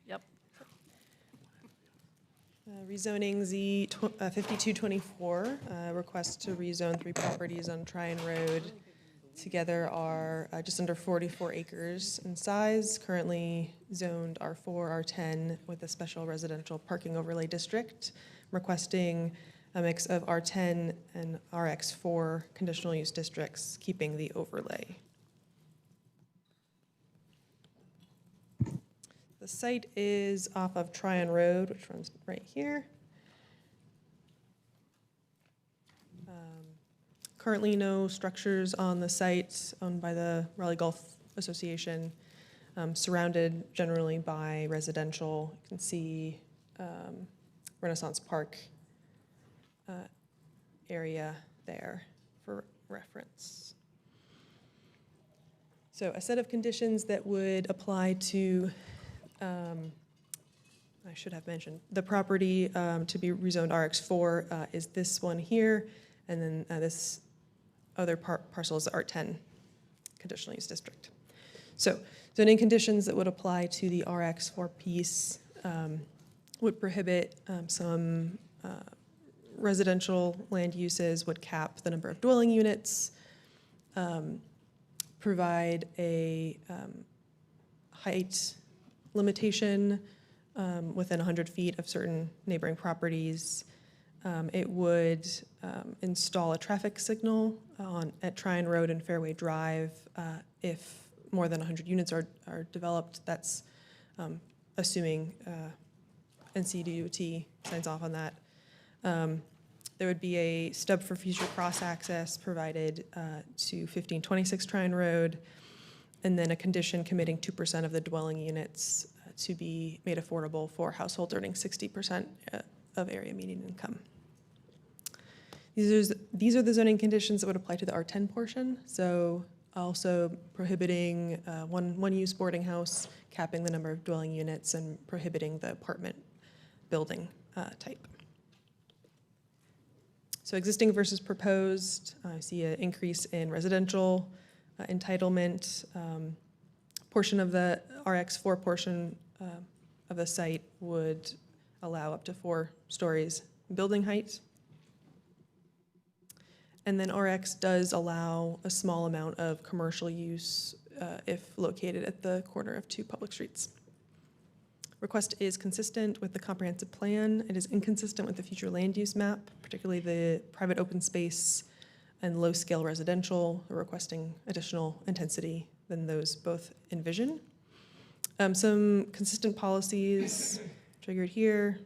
Yep. Rezoning Z5224, request to rezone 3 properties on Tryon Road. Together are just under 44 acres in size, currently zoned R4, R10 with a special residential parking overlay district, requesting a mix of R10 and RX4 conditional use districts, keeping the overlay. The site is off of Tryon Road, which runs right here. Currently, no structures on the site, owned by the Raleigh Golf Association, surrounded generally by residential. You can see Renaissance Park area there for reference. So a set of conditions that would apply to, I should have mentioned, the property to be rezoned RX4 is this one here, and then this other parcel is the R10 conditional use district. So zoning conditions that would apply to the RX4 piece would prohibit some residential land uses, would cap the number of dwelling units, provide a height limitation within 100 feet of certain neighboring properties. It would install a traffic signal at Tryon Road and Fairway Drive if more than 100 units are developed. That's assuming NCDOT signs off on that. There would be a stub for future cross-access provided to 1526 Tryon Road, and then a condition committing 2% of the dwelling units to be made affordable for households earning 60% of area median income. These are the zoning conditions that would apply to the R10 portion. So also prohibiting one-use boarding house, capping the number of dwelling units, and prohibiting the apartment building type. So existing versus proposed, I see an increase in residential entitlement. Portion of the RX4 portion of the site would allow up to 4 stories building height. And then RX does allow a small amount of commercial use if located at the corner of 2 public streets. Request is consistent with the comprehensive plan. It is inconsistent with the future land use map, particularly the private open space and low-scale residential. We're requesting additional intensity than those both envision. Some consistent policies triggered here.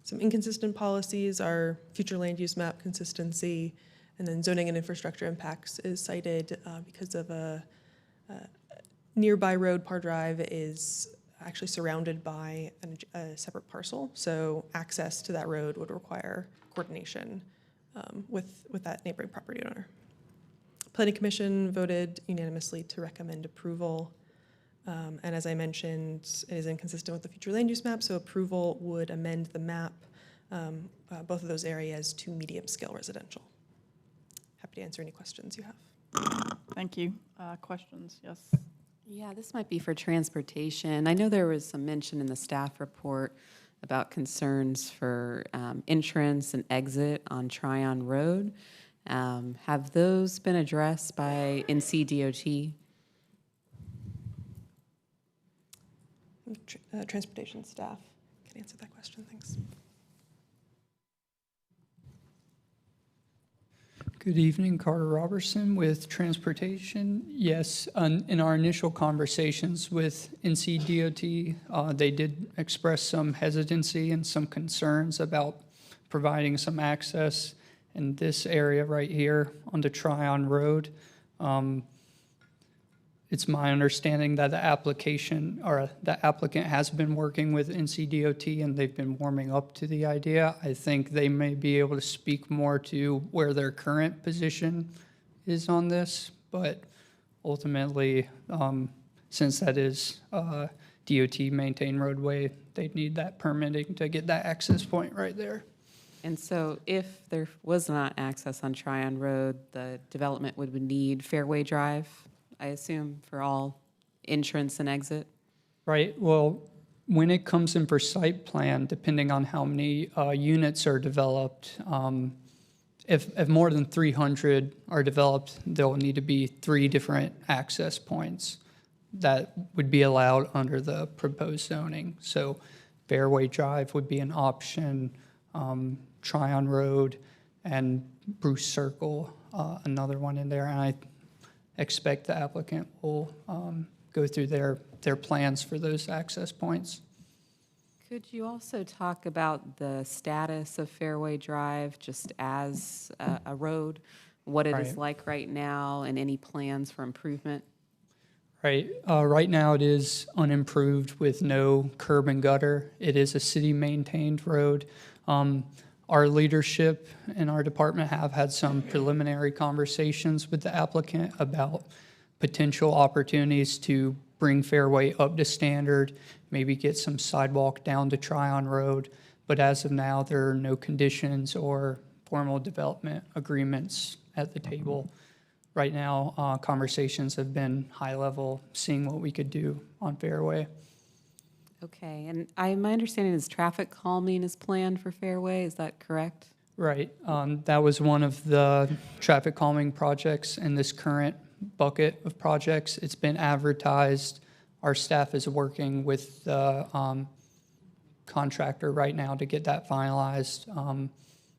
Some inconsistent policies are future land use map consistency, and then zoning and infrastructure impacts is cited because of a nearby road, Parr Drive, is actually surrounded by a separate parcel. So access to that road would require coordination with that neighboring property owner. Planning Commission voted unanimously to recommend approval. And as I mentioned, it is inconsistent with the future land use map, so approval would amend the map, both of those areas, to medium-scale residential. Happy to answer any questions you have. Thank you. Questions? Yes. Yeah, this might be for transportation. I know there was some mention in the staff report about concerns for entrance and exit on Tryon Road. Have those been addressed by NCDOT? Transportation staff can answer that question. Thanks. Good evening, Carter Robertson with Transportation. Yes, in our initial conversations with NCDOT, they did express some hesitancy and some concerns about providing some access in this area right here onto Tryon Road. It's my understanding that the applicant has been working with NCDOT and they've been warming up to the idea. I think they may be able to speak more to where their current position is on this, but ultimately, since that is DOT maintained roadway, they'd need that permitting to get that access point right there. And so if there was not access on Tryon Road, the development would need Fairway Drive, I assume, for all entrance and exit? Right, well, when it comes in for site plan, depending on how many units are developed, if more than 300 are developed, there will need to be 3 different access points that would be allowed under the proposed zoning. So Fairway Drive would be an option, Tryon Road, and Bruce Circle, another one in there. And I expect the applicant will go through their plans for those access points. Could you also talk about the status of Fairway Drive just as a road, what it is Right. like right now, and any plans for improvement? Right. Right now, it is unimproved with no curb and gutter. It is a city-maintained road. Our leadership in our department have had some preliminary conversations with the applicant about potential opportunities to bring Fairway up to standard, maybe get some sidewalk down to Tryon Road. But as of now, there are no conditions or formal development agreements at the table. Right now, conversations have been high level, seeing what we could do on Fairway. Okay, and my understanding is traffic calming is planned for Fairway, is that correct? Right. That was one of the traffic calming projects in this current bucket of projects. It's been advertised. Our staff is working with the contractor right now to get that finalized.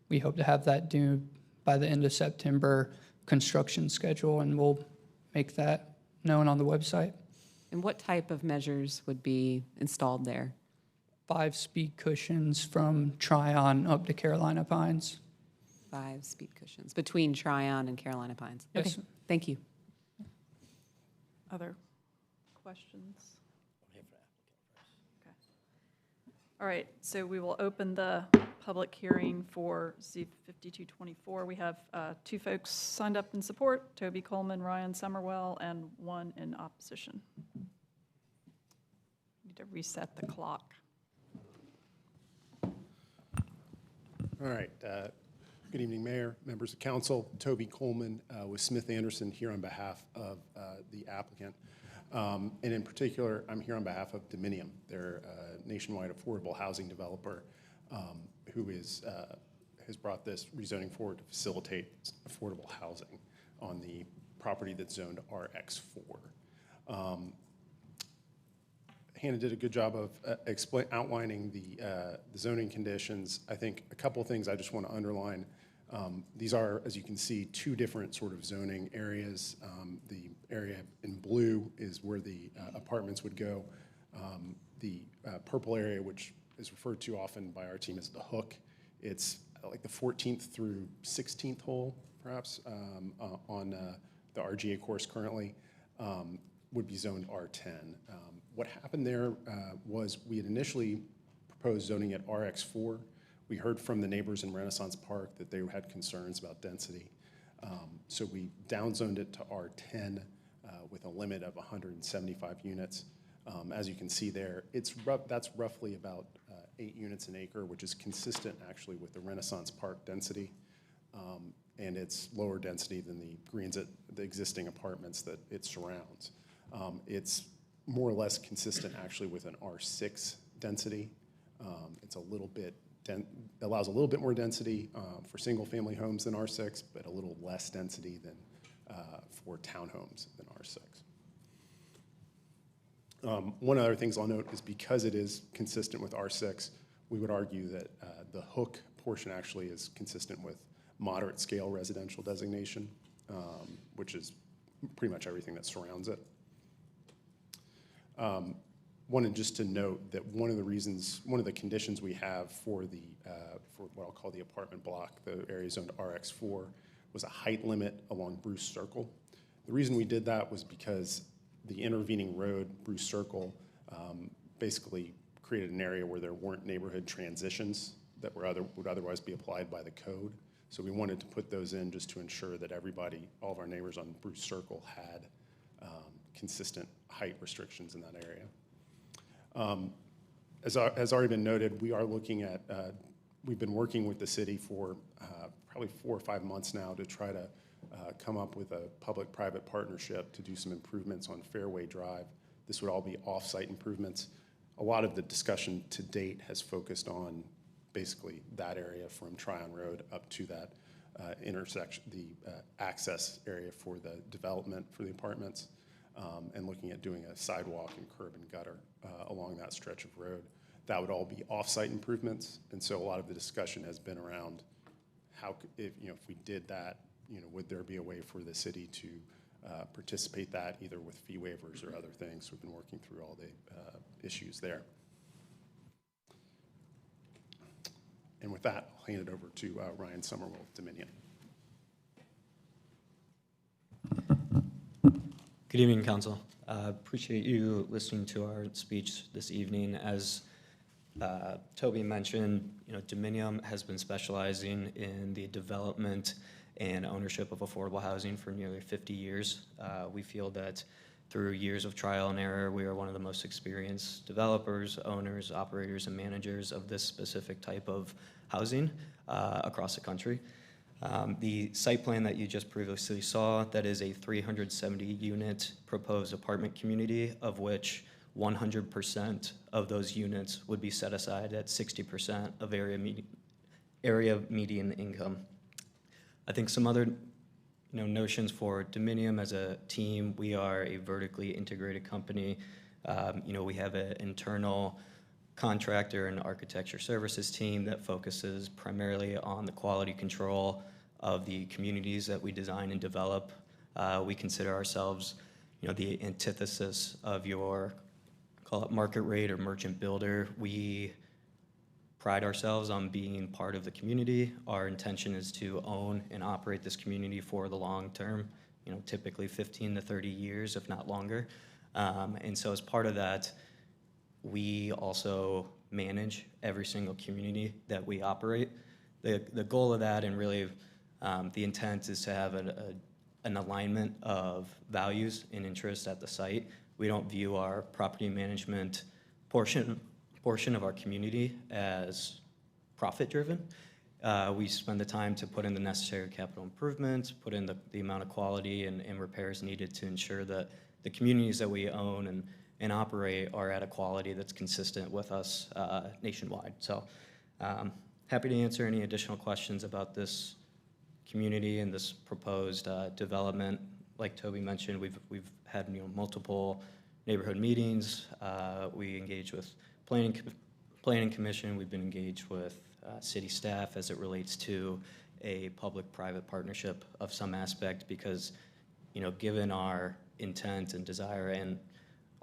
We hope to have that due by the end of September construction schedule, and we'll make that known on the website. And what type of measures would be installed there? 5 speed cushions from Tryon up to Carolina Pines. 5 speed cushions between Tryon and Carolina Pines? Yes. Okay, thank you. Other questions? Okay. All right, so we will open the public hearing for Z5224. We have 2 folks signed up in support, Toby Coleman, Ryan Summerwell, and 1 in opposition. Need to reset the clock. All right. Good evening, Mayor, members of council. Toby Coleman with Smith Anderson here on behalf of the applicant. And in particular, I'm here on behalf of Dominium. They're a nationwide affordable housing developer who has brought this rezoning forward to facilitate affordable housing on the property that's zoned RX4. Hannah did a good job of outlining the zoning conditions. I think a couple of things I just want to underline. These are, as you can see, 2 different sort of zoning areas. The area in blue is where the apartments would go. The purple area, which is referred to often by our team as the hook, it's like the 14th through 16th hole, perhaps, on the RGA course currently, would be zoned R10. What happened there was we had initially proposed zoning at RX4. We heard from the neighbors in Renaissance Park that they had concerns about density. So we downzoned it to R10 with a limit of 175 units. As you can see there, that's roughly about 8 units an acre, which is consistent actually with the Renaissance Park density. And it's lower density than the existing apartments that it surrounds. It's more or less consistent actually with an R6 density. It's a little bit, allows a little bit more density for single family homes than R6, but a little less density than for townhomes than R6. One of the other things I'll note is because it is consistent with R6, we would argue that the hook portion actually is consistent with moderate scale residential designation, which is pretty much everything that surrounds it. wanted just to note that one of the conditions we have for for what I'll call the apartment block, the area zoned RX4, was a height limit along Bruce Circle. The reason we did that was because the intervening road, Bruce Circle, basically created an area where there weren't neighborhood transitions that would otherwise be applied by the code. So we wanted to put those in just to ensure that all of our neighbors on Bruce Circle had consistent height restrictions in that area. As already been noted, we are looking at, we've been working with the city for probably 4 or 5 months now to try to come up with a public-private partnership to do some improvements on Fairway Drive. This would all be off-site improvements. A lot of the discussion to date has focused on basically that area from Tryon Road up to that intersection, the access area for the development for the apartments, and looking at doing a sidewalk and curb and gutter along that stretch of road. That would all be off-site improvements, and so a lot of the discussion has been around how, if we did that, would there be a way for the city to participate that either with fee waivers or other things. We've been working through all the issues there. And with that, I'll hand it over to Ryan Summerwell of Dominion. Good evening, Council. Appreciate you listening to our speech this evening. As Toby mentioned, Dominion has been specializing in the development and ownership of affordable housing for nearly 50 years. We feel that through years of trial and error, we are one of the most experienced developers, owners, operators, and managers of this specific type of housing across the country. The site plan that you just previously saw, that is a 370-unit proposed apartment community, of which 100% of those units would be set aside at 60% of area median income. I think some other notions for Dominion as a team: we are a vertically integrated company. We have an internal contractor and architecture services team that focuses primarily on the quality control of the communities that we design and develop. We consider ourselves, the antithesis of your, call it market rate or merchant builder. We pride ourselves on being part of the community. Our intention is to own and operate this community for the long term, typically 15 to 30 years, if not longer. And so as part of that, we also manage every single community that we operate. The goal of that, and really the intent, is to have an alignment of values and interests at the site. We don't view our property management portion of our community as profit-driven. We spend the time to put in the necessary capital improvements, put in the amount of quality and repairs needed to ensure that the communities that we own and operate are at a quality that's consistent with us nationwide. So happy to answer any additional questions about this community and this proposed development. Like Toby mentioned, we've had multiple neighborhood meetings. We engage with Planning Commission. We've been engaged with city staff as it relates to a public-private partnership of some aspect, because given our intent and desire and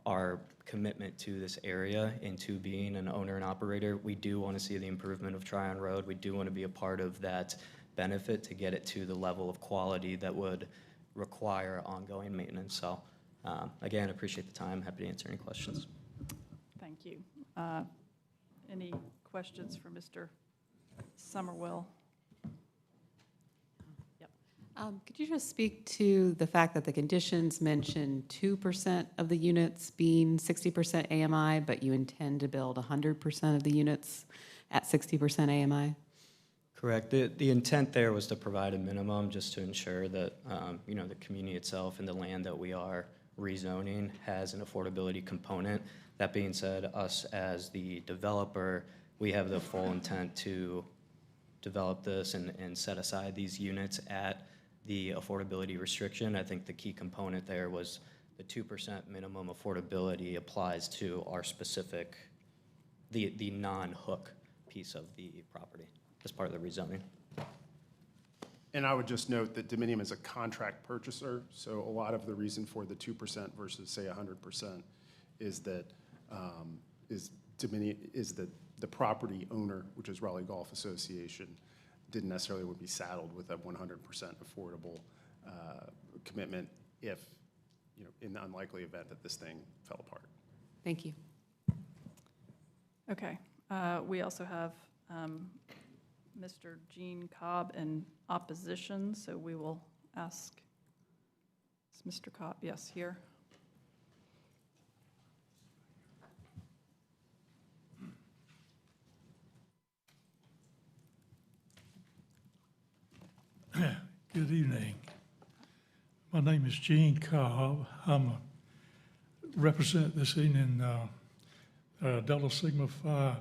our commitment to this area and to being an owner and operator, we do want to see the improvement of Tryon Road. We do want to be a part of that benefit to get it to the level of quality that would require ongoing maintenance. So again, appreciate the time. Happy to answer any questions. Thank you. Any questions for Mr. Summerwell? Yep. Could you just speak to the fact that the conditions mention 2% of the units being 60% AMI, but you intend to build 100% of the units at 60% AMI? Correct. The intent there was to provide a minimum just to ensure that the community itself and the land that we are rezoning has an affordability component. That being said, us as the developer, we have the full intent to develop this and set aside these units at the affordability restriction. I think the key component there was the 2% minimum affordability applies to our specific, the non-hook piece of the property as part of the rezoning. And I would just note that Dominion is a contract purchaser, so a lot of the reason for the 2% versus, say, 100% is that is the property owner, which is Raleigh Golf Association, didn't necessarily would be saddled with a 100% affordable commitment if, in the unlikely event that this thing fell apart. Thank you. Okay. We also have Mr. Gene Cobb in opposition, so we will ask, is Mr. Cobb, yes, here? Good evening. My name is Gene Cobb. I'm represent this evening Delta Sigma Phi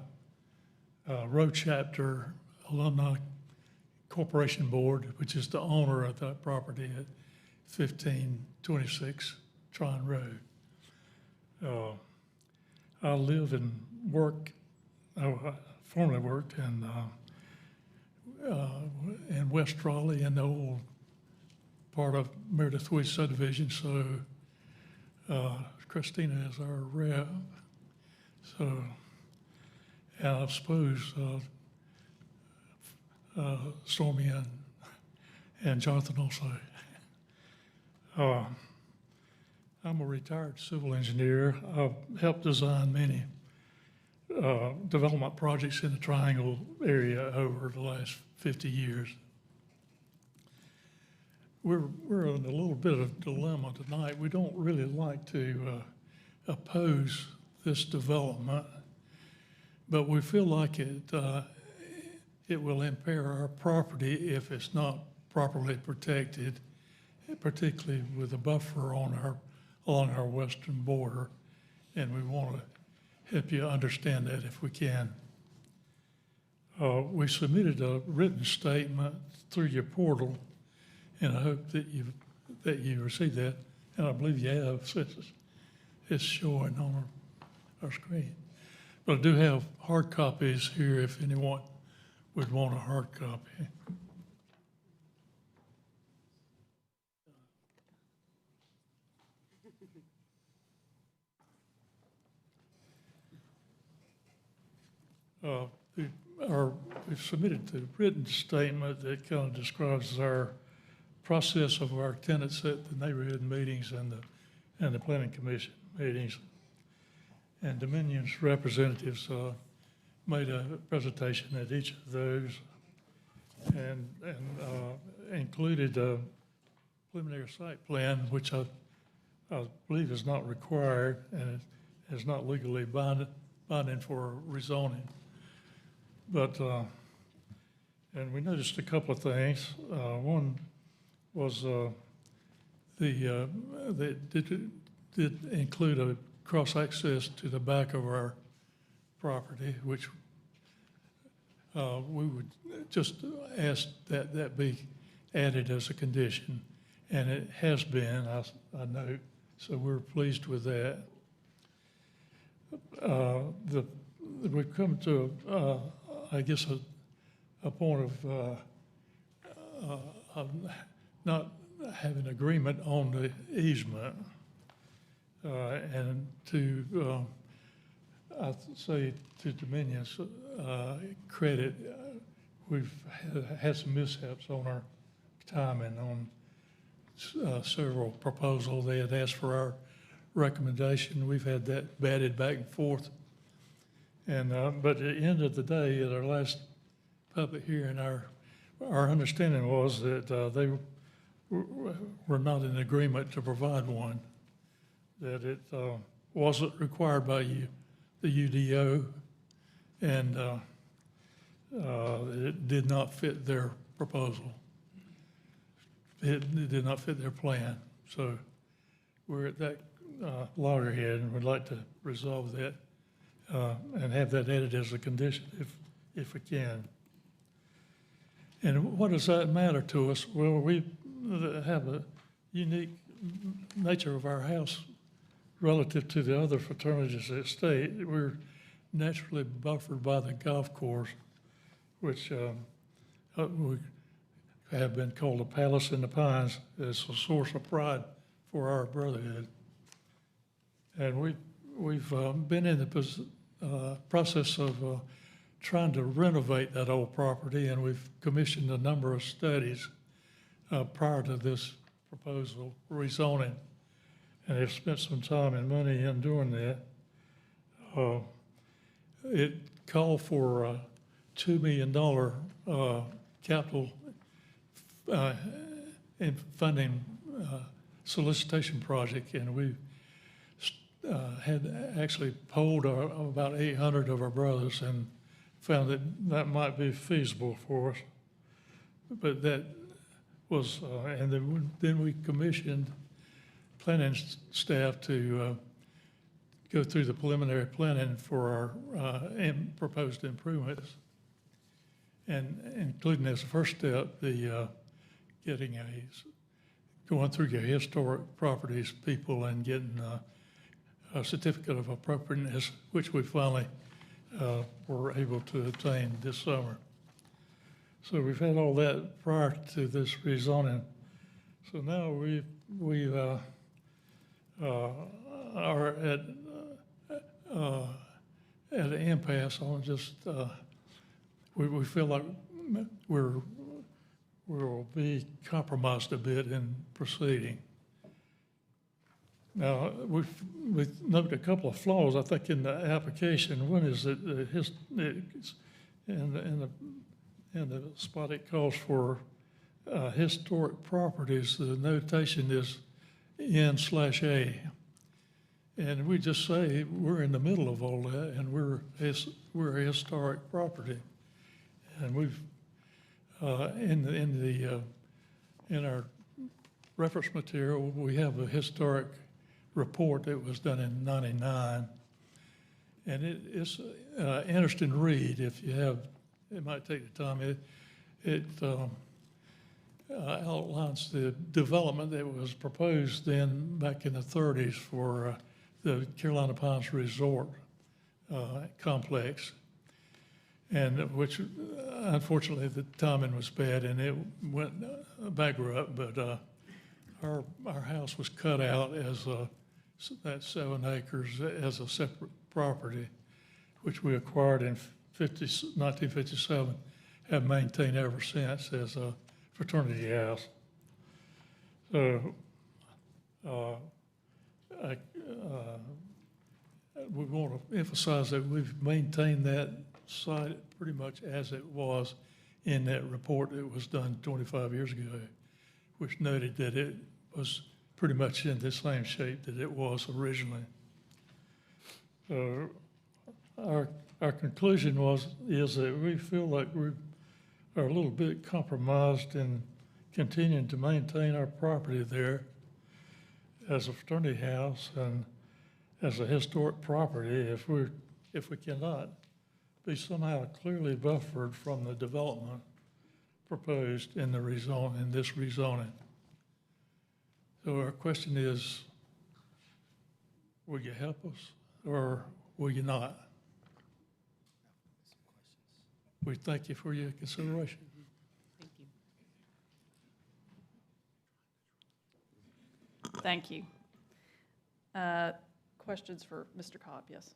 Road Chapter Alumni Corporation Board, which is the owner of that property at 1526 Tryon Road. I live and work, I formerly worked in West Raleigh in the old part of Meredith Woods subdivision, so Christina is our rep. So, and I suppose Stormy and Jonathan also. I'm a retired civil engineer. I've helped design many development projects in the Triangle area over the last 50 years. We're in a little bit of dilemma tonight. We don't really like to oppose this development, but we feel like it will impair our property if it's not properly protected, particularly with a buffer along our western border, and we want to help you understand that if we can. We submitted a written statement through your portal, and I hope that you received that, and I believe you have, since it's showing on our screen. But I do have hard copies here if anyone would want a hard copy. We've submitted the written statement that kind of describes our process of our attendance at the neighborhood meetings and the planning commission meetings. And Dominion's representatives made a presentation at each of those and included a preliminary site plan, which I believe is not required and is not legally binding for rezoning. But, and we noticed a couple of things. One was they did include a cross-access to the back of our property, which we would just ask that that be added as a condition. And it has been, I know, so we're pleased with that. We've come to, I guess, a point of not having agreement on the easement. And to, I say to Dominion's credit, we've had some mishaps on our timing on several proposals. They had asked for our recommendation. We've had that batted back and forth. And but at the end of the day, at our last public hearing, our understanding was that they were not in agreement to provide one, that it wasn't required by the UDO, and it did not fit their proposal. It did not fit their plan. So we're at that loggerhead, and we'd like to resolve that and have that added as a condition if we can. And what does that matter to us? Well, we have a unique nature of our house relative to the other fraternities at state. We're naturally buffered by the golf course, which we have been called a palace in the pines. It's a source of pride for our brotherhood. And we've been in the process of trying to renovate that old property, and we've commissioned a number of studies prior to this proposal rezoning, and have spent some time and money in doing that. It called for a $2 million capital in funding solicitation project, and we had actually polled about 800 of our brothers and found that that might be feasible for us. But that was, and then we commissioned planning staff to go through the preliminary planning for our proposed improvements, and including as a first step, the going through your historic properties people and getting a certificate of appropriateness, which we finally were able to obtain this summer. So we've had all that prior to this rezoning. So now we are at an impasse on just, we feel like we'll be compromised a bit in proceeding. Now, we've noted a couple of flaws, I think, in the application. One is that in the spot it calls for historic properties, the notation is N/A. And we just say we're in the middle of all that, and we're a historic property. And we've in our reference material, we have a historic report that was done in '99, and it's interesting to read if you have. It might take the time. It outlines the development that was proposed then back in the 30s for the Carolina Pines Resort complex, and which unfortunately the timing was bad and it went bankrupt. But our house was cut out as that 7 acres as a separate property, which we acquired in 1957, have maintained ever since as a fraternity house. So we want to emphasize that we've maintained that site pretty much as it was in that report that was done 25 years ago, which noted that it was pretty much in the same shape that it was originally. So our conclusion is that we feel like we are a little bit compromised in continuing to maintain our property there as a fraternity house and as a historic property if we cannot be somehow clearly buffered from the development proposed in this rezoning. So our question is, will you help us or will you not? We thank you for your consideration. Thank you. Questions for Mr. Cobb? Yes.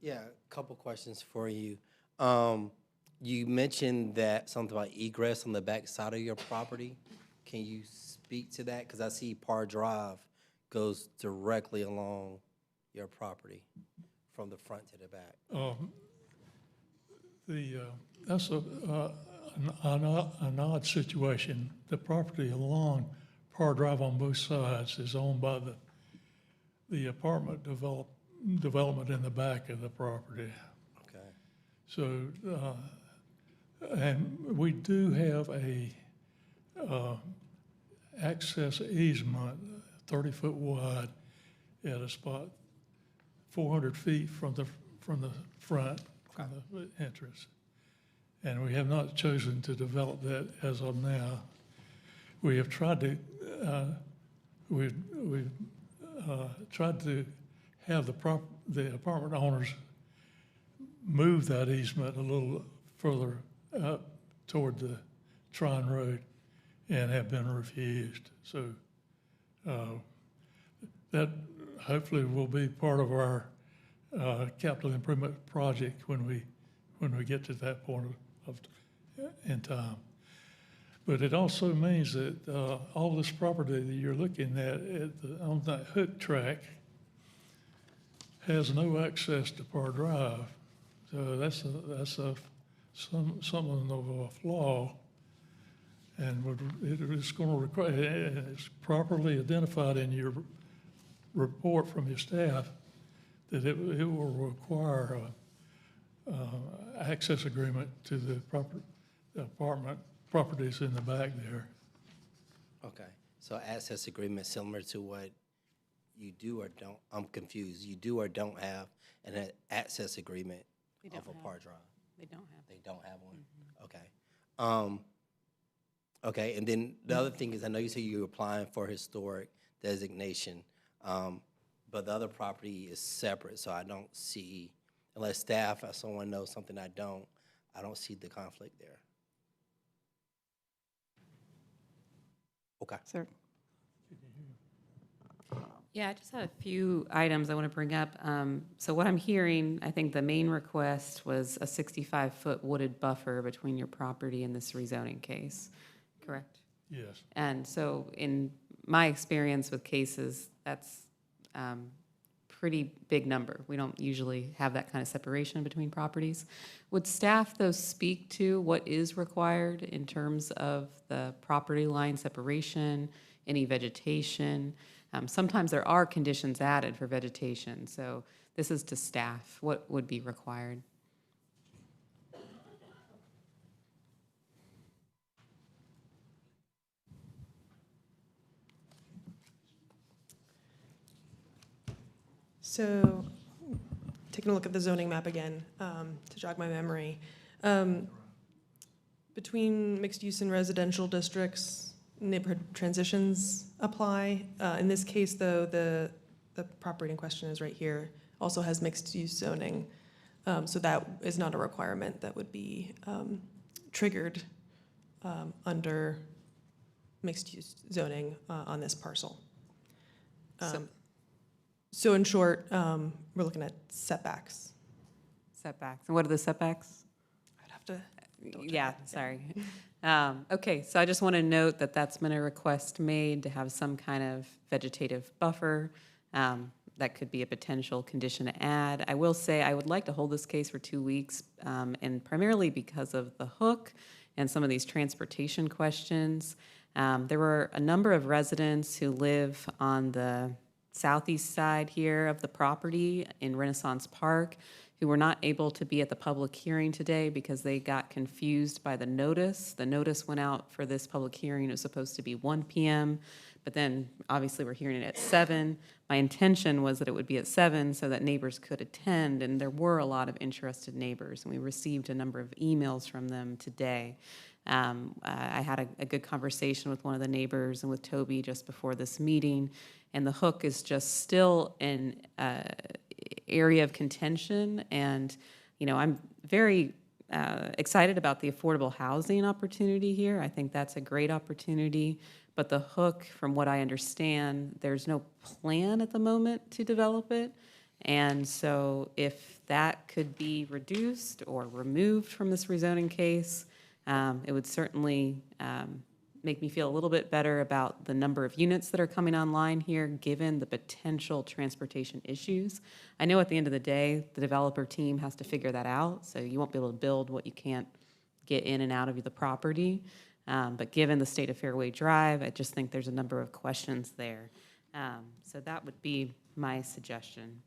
Yeah, a couple questions for you. You mentioned that something about egress on the back side of your property. Can you speak to that? Because I see Parr Drive goes directly along your property from the front to the back. That's an odd situation. The property along Parr Drive on both sides is owned by the apartment development in the back of the property. Okay. So, and we do have a access easement, 30-foot wide, at a spot 400 feet from the front, from the entrance. And we have not chosen to develop that as of now. We have tried to, we've tried to have the apartment owners move that easement a little further up toward the Trine Road and have been refused. So that hopefully will be part of our capital improvement project when we get to that point in time. But it also means that all this property that you're looking at on that hook track has no access to Parr Drive. So that's something of a flaw. And it's going to require, it's properly identified in your report from your staff that it will require access agreement to the apartment properties in the back there. Okay, so access agreement similar to what you do or don't, I'm confused, you do or don't have an access agreement of a Parr Drive? They don't have. They don't have one? Okay. Okay, and then the other thing is, I know you said you're applying for historic designation, but the other property is separate, so I don't see, unless staff or someone knows something I don't see the conflict there. Okay. Sir. Yeah, I just had a few items I want to bring up. So what I'm hearing, I think the main request was a 65-foot wooded buffer between your property and this rezoning case, correct? Yes. And so in my experience with cases, that's pretty big number. We don't usually have that kind of separation between properties. Would staff, though, speak to what is required in terms of the property line separation, any vegetation? Sometimes there are conditions added for vegetation, so this is to staff. What would be required? So, taking a look at the zoning map again, to jog my memory. Between mixed use and residential districts, neighborhood transitions apply. In this case, though, the property in question is right here, also has mixed use zoning. So that is not a requirement that would be triggered under mixed use zoning on this parcel. So in short, we're looking at setbacks. Setbacks. And what are the setbacks? I'd have to. Yeah, sorry. Okay, so I just want to note that that's been a request made to have some kind of vegetative buffer. That could be a potential condition to add. I will say I would like to hold this case for 2 weeks, and primarily because of the hook and some of these transportation questions. There were a number of residents who live on the southeast side here of the property in Renaissance Park who were not able to be at the public hearing today because they got confused by the notice. The notice went out for this public hearing. It was supposed to be 1 p.m., but then obviously we're hearing it at 7. My intention was that it would be at 7 so that neighbors could attend, and there were a lot of interested neighbors, and we received a number of emails from them today. I had a good conversation with one of the neighbors and with Toby just before this meeting, and the hook is just still an area of contention. And, you know, I'm very excited about the affordable housing opportunity here. I think that's a great opportunity. But the hook, from what I understand, there's no plan at the moment to develop it. And so if that could be reduced or removed from this rezoning case, it would certainly make me feel a little bit better about the number of units that are coming online here, given the potential transportation issues. I know at the end of the day, the developer team has to figure that out, so you won't be able to build what you can't get in and out of the property. But given the state of Fairway Drive, I just think there's a number of questions there. So that would be my suggestion.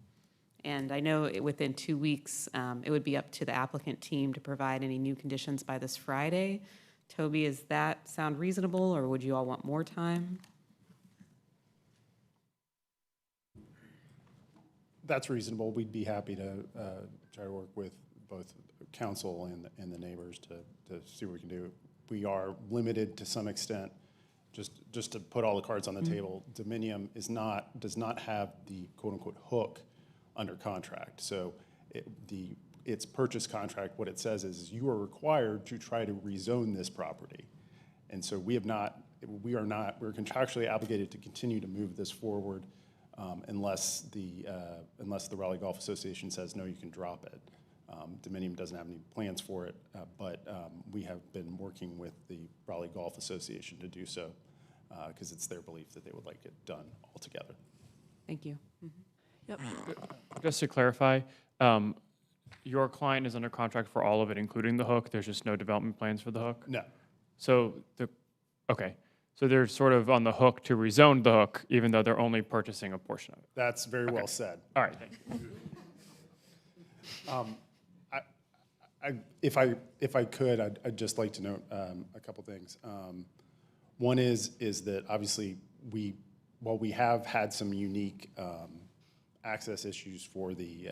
And I know within 2 weeks, it would be up to the applicant team to provide any new conditions by this Friday. Toby, does that sound reasonable, or would you all want more time? That's reasonable. We'd be happy to try to work with both council and the neighbors to see what we can do. We are limited to some extent, just to put all the cards on the table. Dominium does not have the quote-unquote hook under contract. So its purchase contract, what it says is you are required to try to rezone this property. And so we're contractually obligated to continue to move this forward unless the Raleigh Golf Association says, no, you can drop it. Dominium doesn't have any plans for it, but we have been working with the Raleigh Golf Association to do so because it's their belief that they would like it done altogether. Thank you. Yep. Just to clarify, your client is under contract for all of it, including the hook. There's just no development plans for the hook? No. So okay. So they're sort of on the hook to rezone the hook, even though they're only purchasing a portion of it. That's very well said. All right, thank you. If I could, I'd just like to note a couple things. One is that obviously while we have had some unique access issues for the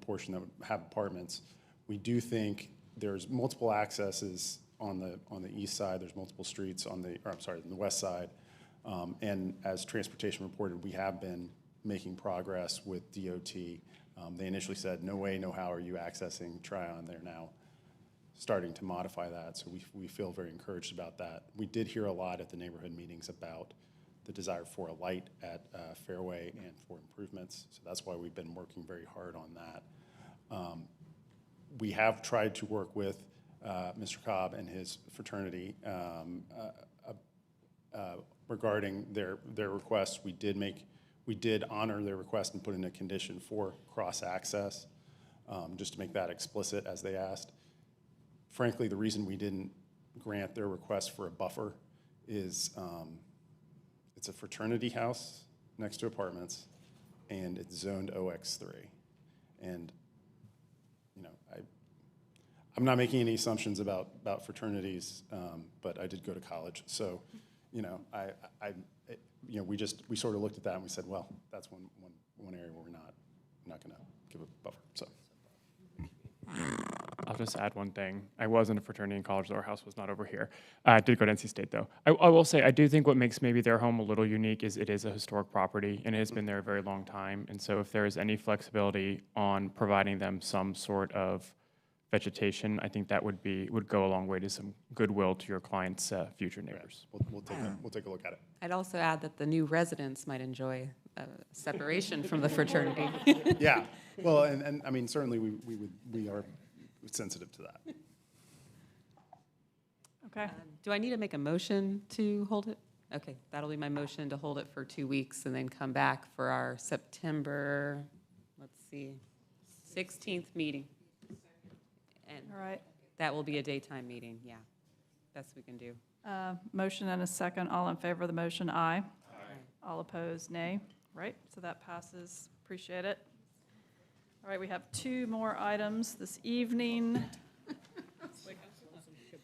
portion that would have apartments, we do think there's multiple accesses on the east side. There's multiple streets on the west side, and as transportation reported, we have been making progress with DOT. They initially said, no way, no how are you accessing Tryon. They're now starting to modify that, so we feel very encouraged about that. We did hear a lot at the neighborhood meetings about the desire for a light at Fairway and for improvements, so that's why we've been working very hard on that. We have tried to work with Mr. Cobb and his fraternity regarding their requests. We did honor their request and put in a condition for cross-access, just to make that explicit as they asked. Frankly, the reason we didn't grant their request for a buffer is it's a fraternity house next to apartments, and it's zoned OX3. And, you know, I'm not making any assumptions about fraternities, but I did go to college. So, you know, we sort of looked at that and we said, well, that's one area where we're not going to give a buffer. So. I'll just add one thing. I was in a fraternity in college, though our house was not over here. I did go to NC State, though. I will say, I do think what makes maybe their home a little unique is it is a historic property, and it has been there a very long time. And so if there is any flexibility on providing them some sort of vegetation, I think that would go a long way to some goodwill to your client's future neighbors. We'll take a look at it. I'd also add that the new residents might enjoy separation from the fraternity. Yeah, well, and I mean, certainly we are sensitive to that. Okay. Do I need to make a motion to hold it? Okay, that'll be my motion to hold it for 2 weeks and then come back for our September, 16th meeting. And All right. that will be a daytime meeting, yeah. Best we can do. Motion and a second. All in favor of the motion, aye. Aye. All opposed, nay. Right, so that passes. Appreciate it. All right, we have 2 more items this evening.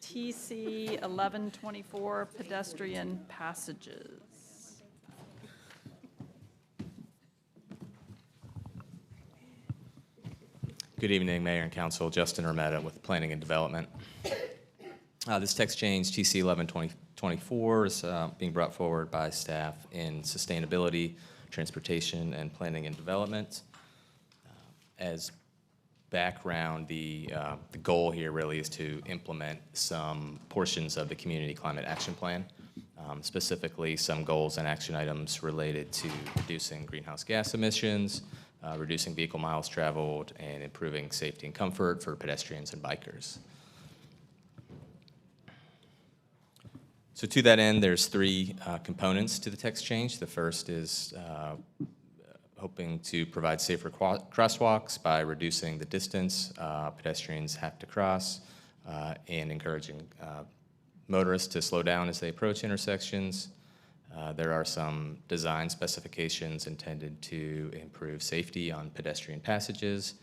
TC 1124, pedestrian passages. Good evening, Mayor and Council. Justin Hermeta with Planning and Development. This text change, TC 1124, is being brought forward by staff in sustainability, transportation, and planning and development. As background, the goal here really is to implement some portions of the Community Climate Action Plan, specifically some goals and action items related to reducing greenhouse gas emissions, reducing vehicle miles traveled, and improving safety and comfort for pedestrians and bikers. So to that end, there's 3 components to the text change. The first is hoping to provide safer crosswalks by reducing the distance pedestrians have to cross and encouraging motorists to slow down as they approach intersections. There are some design specifications intended to improve safety on pedestrian passages.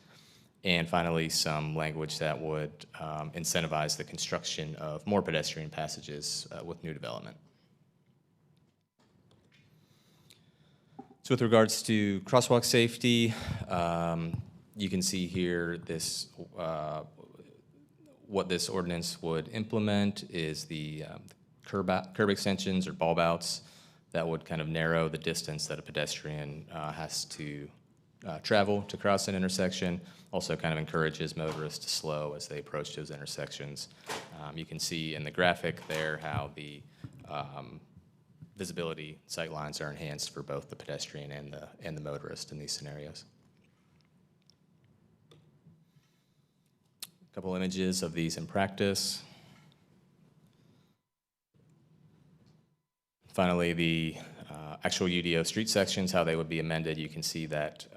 And finally, some language that would incentivize the construction of more pedestrian passages with new development. So with regards to crosswalk safety, you can see here this what this ordinance would implement is the curb extensions or bulb outs that would kind of narrow the distance that a pedestrian has to travel to cross an intersection. Also kind of encourages motorists to slow as they approach those intersections. You can see in the graphic there how the visibility sight lines are enhanced for both the pedestrian and the motorist in these scenarios. A couple images of these in practice. Finally, the actual UDO street sections, how they would be amended. You can see that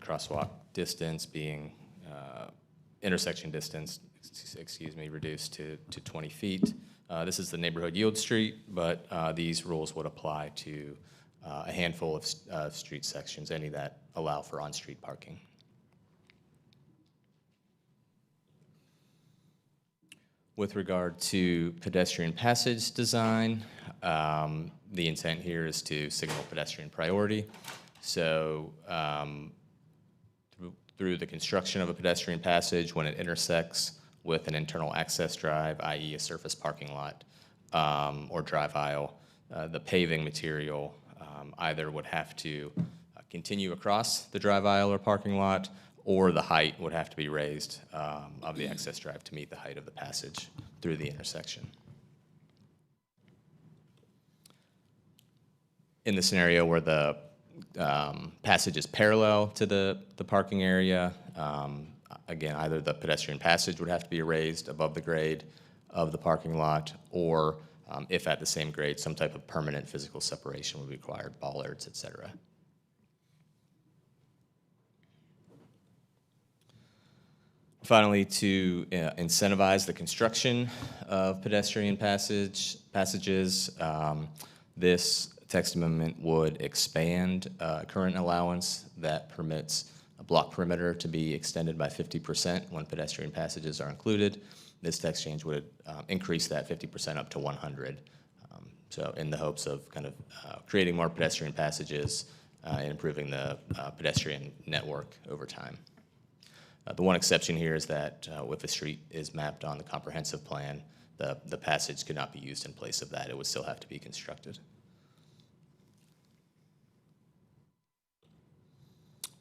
crosswalk distance being, intersection distance, excuse me, reduced to 20 feet. This is the neighborhood yield street, but these rules would apply to a handful of street sections, any that allow for on-street parking. With regard to pedestrian passage design, the intent here is to signal pedestrian priority. So through the construction of a pedestrian passage, when it intersects with an internal access drive, i.e. a surface parking lot or drive aisle, the paving material either would have to continue across the drive aisle or parking lot, or the height would have to be raised of the access drive to meet the height of the passage through the intersection. In the scenario where the passage is parallel to the parking area, again, either the pedestrian passage would have to be raised above the grade of the parking lot, or if at the same grade, some type of permanent physical separation would be required, bollards, et cetera. Finally, to incentivize the construction of pedestrian passages, this text amendment would expand current allowance that permits a block perimeter to be extended by 50% when pedestrian passages are included. This text change would increase that 50% up to 100. So in the hopes of kind of creating more pedestrian passages and improving the pedestrian network over time. The one exception here is that if the street is mapped on the comprehensive plan, the passage could not be used in place of that. It would still have to be constructed.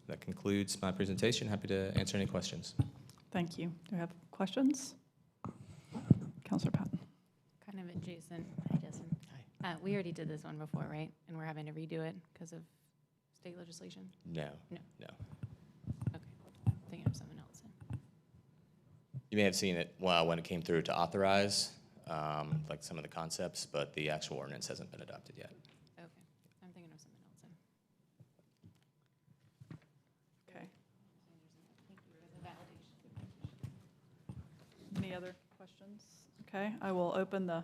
That concludes my presentation. Happy to answer any questions. Thank you. Do we have questions? Councilor Patton. Kind of adjacent. Hi, Justin. Hi. We already did this one before, right? And we're having to redo it because of state legislation? No. No. No. Okay. I'm thinking of something else. You may have seen it when it came through to authorize, like some of the concepts, but the actual ordinance hasn't been adopted yet. Okay. I'm thinking of something else then. Okay. Any other questions? Okay, I will open the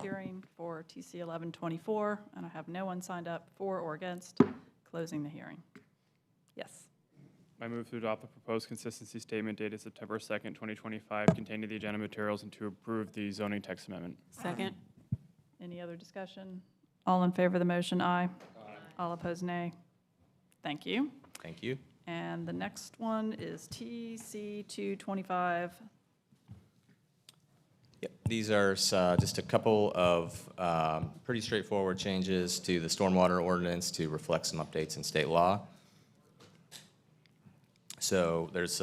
hearing for TC 1124, and I have no one signed up for or against closing the hearing. Yes. I move to adopt the proposed consistency statement dated September 2nd, 2025, containing the agenda materials, and to approve the zoning text amendment. Second. Any other discussion? All in favor of the motion, aye. All opposed, nay. Thank you. Thank you. And the next one is TC 225. Yep. These are just a couple of pretty straightforward changes to the stormwater ordinance to reflect some updates in state law. So there's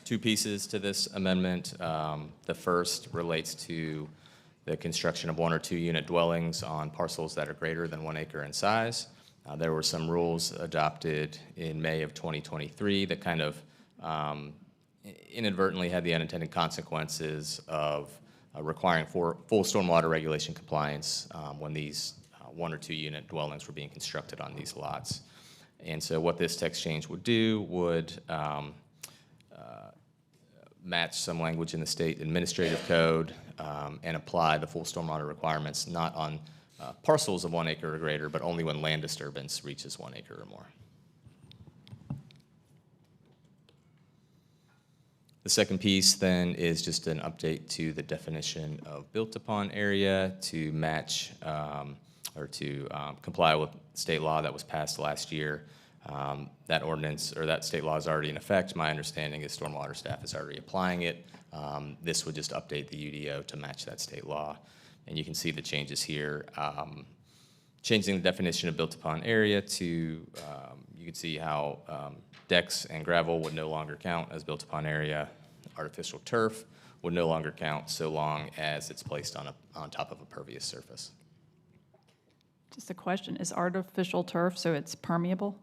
two pieces to this amendment. The first relates to the construction of 1 or 2 unit dwellings on parcels that are greater than 1 acre in size. There were some rules adopted in May of 2023 that kind of inadvertently had the unintended consequences of requiring full stormwater regulation compliance when these 1 or 2 unit dwellings were being constructed on these lots. And so what this text change would do would match some language in the state administrative code and apply the full stormwater requirements not on parcels of 1 acre or greater, but only when land disturbance reaches 1 acre or more. The second piece then is just an update to the definition of built upon area to match or to comply with state law that was passed last year. That ordinance or that state law is already in effect. My understanding is stormwater staff is already applying it. This would just update the UDO to match that state law. And you can see the changes here. Changing the definition of built upon area to, you can see how decks and gravel would no longer count as built upon area. Artificial turf would no longer count so long as it's placed on top of a pervious surface. Just a question, is artificial turf, so it's permeable?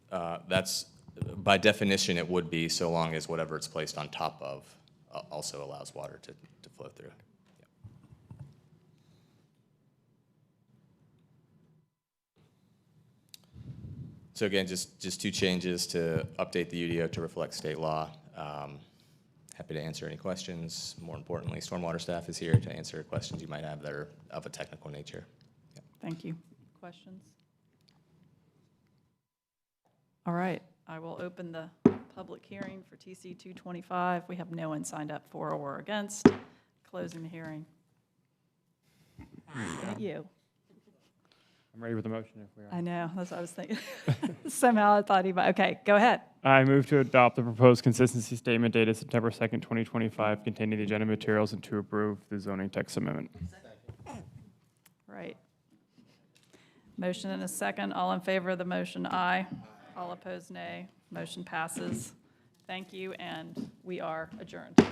That's, by definition, it would be, so long as whatever it's placed on top of also allows water to flow through. So again, just 2 changes to update the UDO to reflect state law. Happy to answer any questions. More importantly, stormwater staff is here to answer questions you might have that are of a technical nature. Thank you. Questions? All right, I will open the public hearing for TC 225. We have no one signed up for or against. Closing the hearing. At you. I'm ready with the motion if we are. I know, that's what I was thinking. Somehow I thought he might, okay, go ahead. I move to adopt the proposed consistency statement dated September 2nd, 2025, containing the agenda materials, and to approve the zoning text amendment. Right. Motion and a second. All in favor of the motion, aye. All opposed, nay. Motion passes. Thank you, and we are adjourned.